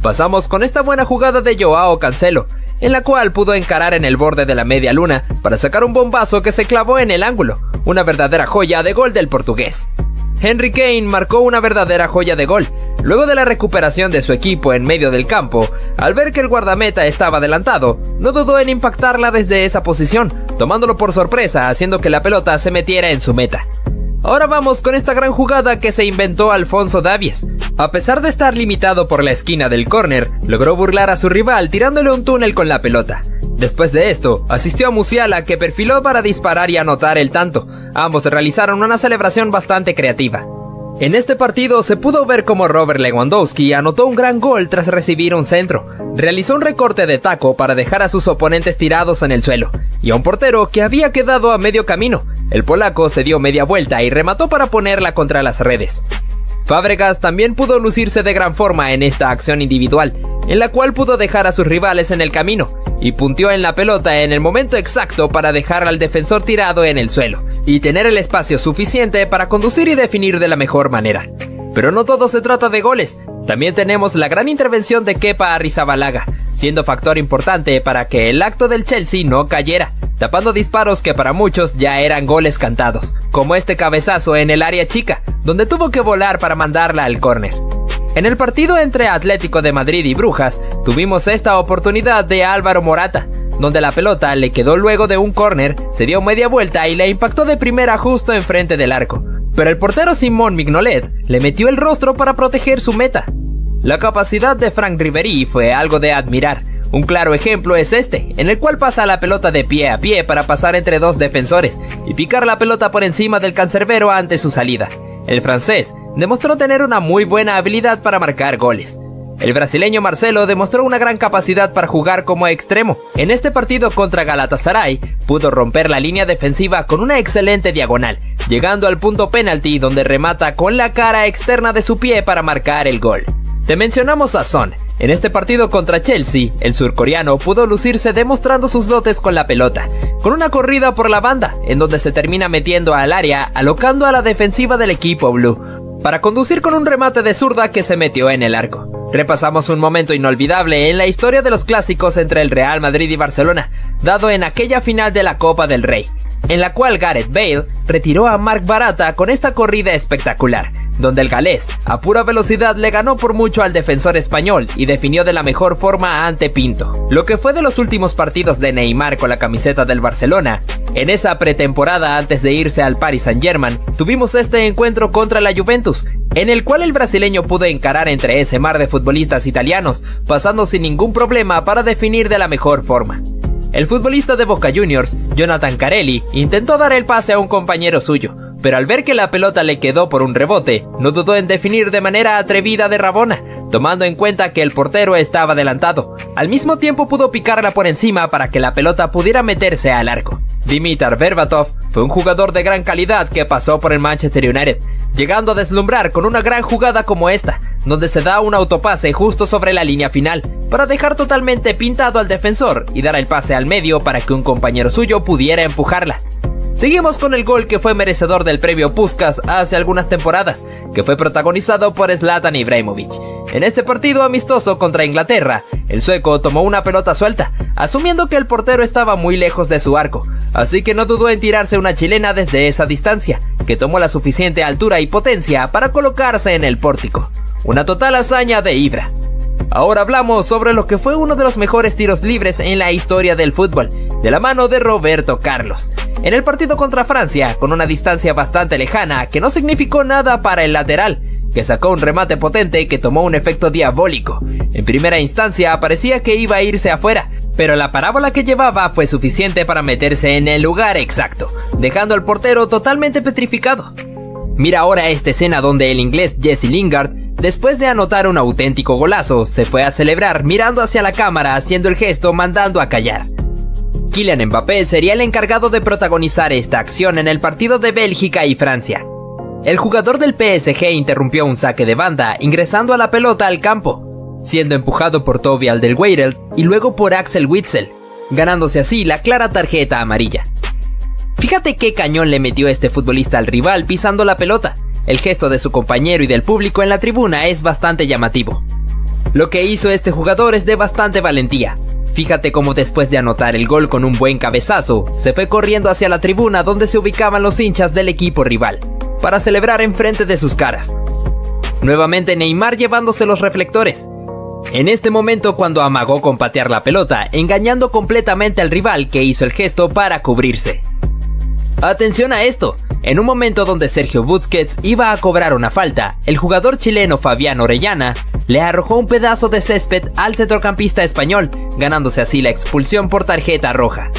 Pasamos con esta buena jugada de Joao Cancelo, en la cual pudo encarar en el borde de la media luna para sacar un bombazo que se clavó en el ángulo, una verdadera joya de gol del portugués. Harry Kane marcó una verdadera joya de gol. Luego de la recuperación de su equipo en medio del campo, al ver que el guardameta estaba adelantado, no dudó en impactarla desde esa posición, tomándolo por sorpresa, haciendo que la pelota se metiera en su meta. Ahora vamos con esta gran jugada que se inventó Alfonso Davies. A pesar de estar limitado por la esquina del córner, logró burlar a su rival tirándole un túnel con la pelota. Después de esto, asistió a Musiala, que perfiló para disparar y anotar el tanto. Ambos realizaron una celebración bastante creativa. En este partido se pudo ver cómo Robert Lewandowski anotó un gran gol tras recibir un centro. Realizó un recorte de taco para dejar a sus oponentes tirados en el suelo, y a un portero que había quedado a medio camino. El polaco se dio media vuelta y remató para ponerla contra las redes. Fábregas también pudo lucirse de gran forma en esta acción individual, en la cual pudo dejar a sus rivales en el camino, y punteó en la pelota en el momento exacto para dejar al defensor tirado en el suelo, y tener el espacio suficiente para conducir y definir de la mejor manera. Pero no todo se trata de goles, también tenemos la gran intervención de Kepa Arrizabalaga, siendo factor importante para que el acto del Chelsea no cayera, tapando disparos que para muchos ya eran goles cantados, como este cabezazo en el área chica, donde tuvo que volar para mandarla al córner. En el partido entre Atlético de Madrid y Brujas, tuvimos esta oportunidad de Álvaro Morata, donde la pelota le quedó luego de un córner, se dio media vuelta y le impactó de primera justo enfrente del arco. Pero el portero Simón Mignolet le metió el rostro para proteger su meta. La capacidad de Franck Ribéry fue algo de admirar. Un claro ejemplo es este, en el cual pasa la pelota de pie a pie para pasar entre dos defensores y picar la pelota por encima del cancerbero ante su salida. El francés demostró tener una muy buena habilidad para marcar goles. El brasileño Marcelo demostró una gran capacidad para jugar como extremo. En este partido contra Galatasaray, pudo romper la línea defensiva con una excelente diagonal, llegando al punto penalti donde remata con la cara externa de su pie para marcar el gol. Te mencionamos a Son. En este partido contra Chelsea, el surcoreano pudo lucirse demostrando sus dotes con la pelota, con una corrida por la banda, en donde se termina metiendo al área, alocando a la defensiva del equipo blue, para conducir con un remate de zurda que se metió en el arco. Repasamos un momento inolvidable en la historia de los clásicos entre el Real Madrid y Barcelona, dado en aquella final de la Copa del Rey, en la cual Gareth Bale retiró a Marc Baratra con esta corrida espectacular, donde el galés a pura velocidad le ganó por mucho al defensor español y definió de la mejor forma ante Pinto. Lo que fue de los últimos partidos de Neymar con la camiseta del Barcelona, en esa pretemporada antes de irse al Paris Saint-Germain, tuvimos este encuentro contra la Juventus, en el cual el brasileño pudo encarar entre ese mar de futbolistas italianos, pasando sin ningún problema para definir de la mejor forma. El futbolista de Boca Juniors, Jonathan Carelli, intentó dar el pase a un compañero suyo, pero al ver que la pelota le quedó por un rebote, no dudó en definir de manera atrevida de Rabona, tomando en cuenta que el portero estaba adelantado. Al mismo tiempo pudo picarla por encima para que la pelota pudiera meterse al arco. Dimitar Berbatov fue un jugador de gran calidad que pasó por el Manchester United, llegando a deslumbrar con una gran jugada como esta, donde se da un autopase justo sobre la línea final, para dejar totalmente pintado al defensor y dar el pase al medio para que un compañero suyo pudiera empujarla. Seguimos con el gol que fue merecedor del premio Puskás hace algunas temporadas, que fue protagonizado por Zlatan Ibrahimovic. En este partido amistoso contra Inglaterra, el sueco tomó una pelota suelta, asumiendo que el portero estaba muy lejos de su arco, así que no dudó en tirarse una chilena desde esa distancia, que tomó la suficiente altura y potencia para colocarse en el pórtico. Una total hazaña de Ibra. Ahora hablamos sobre lo que fue uno de los mejores tiros libres en la historia del fútbol, de la mano de Roberto Carlos. En el partido contra Francia, con una distancia bastante lejana que no significó nada para el lateral, que sacó un remate potente que tomó un efecto diabólico. En primera instancia parecía que iba a irse afuera, pero la parábola que llevaba fue suficiente para meterse en el lugar exacto, dejando al portero totalmente petrificado. Mira ahora esta escena donde el inglés Jesse Lingard, después de anotar un auténtico golazo, se fue a celebrar mirando hacia la cámara haciendo el gesto mandando a callar. Kylian Mbappé sería el encargado de protagonizar esta acción en el partido de Bélgica y Francia. El jugador del PSG interrumpió un saque de banda ingresando a la pelota al campo, siendo empujado por Toby Alderweireld y luego por Axel Witsel, ganándose así la clara tarjeta amarilla. Fíjate qué cañón le metió este futbolista al rival pisando la pelota. El gesto de su compañero y del público en la tribuna es bastante llamativo. Lo que hizo este jugador es de bastante valentía. Fíjate cómo después de anotar el gol con un buen cabezazo, se fue corriendo hacia la tribuna donde se ubicaban los hinchas del equipo rival. para celebrar enfrente de sus caras. Nuevamente Neymar llevándose los reflectores. En este momento cuando amagó con patear la pelota, engañando completamente al rival que hizo el gesto para cubrirse. Atención a esto, en un momento donde Sergio Busquets iba a cobrar una falta, el jugador chileno Fabián Orellana le arrojó un pedazo de césped al centrocampista español, ganándose así la expulsión por tarjeta roja.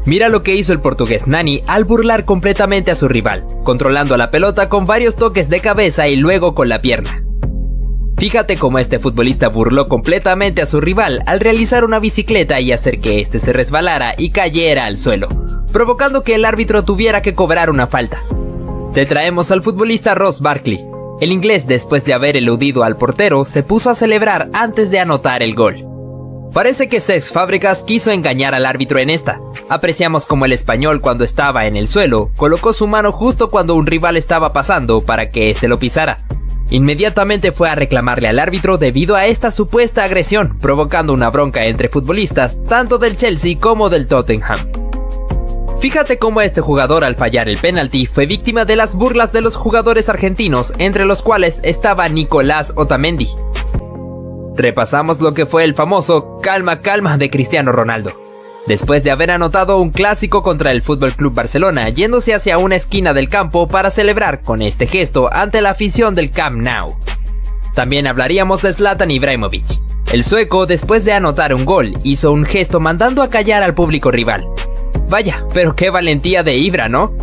Mira lo que hizo el portugués Nani al burlar completamente a su rival, controlando la pelota con varios toques de cabeza y luego con la pierna. Fíjate cómo este futbolista burló completamente a su rival al realizar una bicicleta y hacer que este se resbalara y cayera al suelo, provocando que el árbitro tuviera que cobrar una falta. Te traemos al futbolista Ross Barkley. El inglés, después de haber eludido al portero, se puso a celebrar antes de anotar el gol. Parece que Cesc Fábregas quiso engañar al árbitro en esta. Apreciamos como el español, cuando estaba en el suelo, colocó su mano justo cuando un rival estaba pasando para que éste lo pisara. Inmediatamente fue a reclamarle al árbitro debido a esta supuesta agresión, provocando una bronca entre futbolistas tanto del Chelsea como del Tottenham. Fíjate cómo este jugador, al fallar el penalti, fue víctima de las burlas de los jugadores argentinos, entre los cuales estaba Nicolás Otamendi. Repasamos lo que fue el famoso calma calma de Cristiano Ronaldo. Después de haber anotado un clásico contra el FC Barcelona, yéndose hacia una esquina del campo para celebrar con este gesto ante la afición del Camp Nou. También hablaríamos de Zlatan Ibrahimovic. El sueco, después de anotar un gol, hizo un gesto mandando a callar al público rival. Vaya, pero qué valentía de Ibra, ¿no?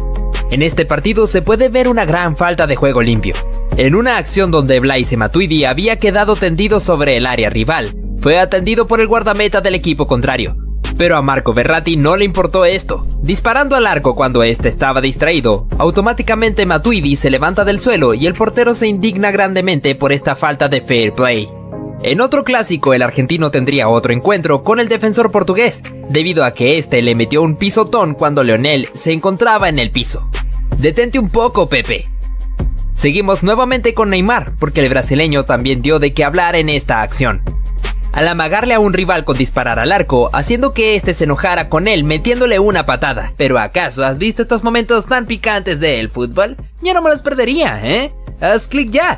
En este partido se puede ver una gran falta de juego limpio. En una acción donde Blaise Matuidi había quedado tendido sobre el área rival, fue atendido por el guardameta del equipo contrario. Pero a Marco Verratti no le importó esto. Disparando al arco cuando este estaba distraído, automáticamente Matuidi se levanta del suelo y el portero se indigna grandemente por esta falta de fair play. En otro clásico, el argentino tendría otro encuentro con el defensor portugués, debido a que este le metió un pisotón cuando Lionel se encontraba en el piso. Detente un poco, Pepe. Seguimos nuevamente con Neymar, porque el brasileño también dio de qué hablar en esta acción. Al amagarle a un rival con disparar al arco, haciendo que este se enojara con él metiéndole una patada. ¿Pero acaso has visto estos momentos tan picantes del fútbol? Yo no me los perdería, ¿eh? Haz clic ya.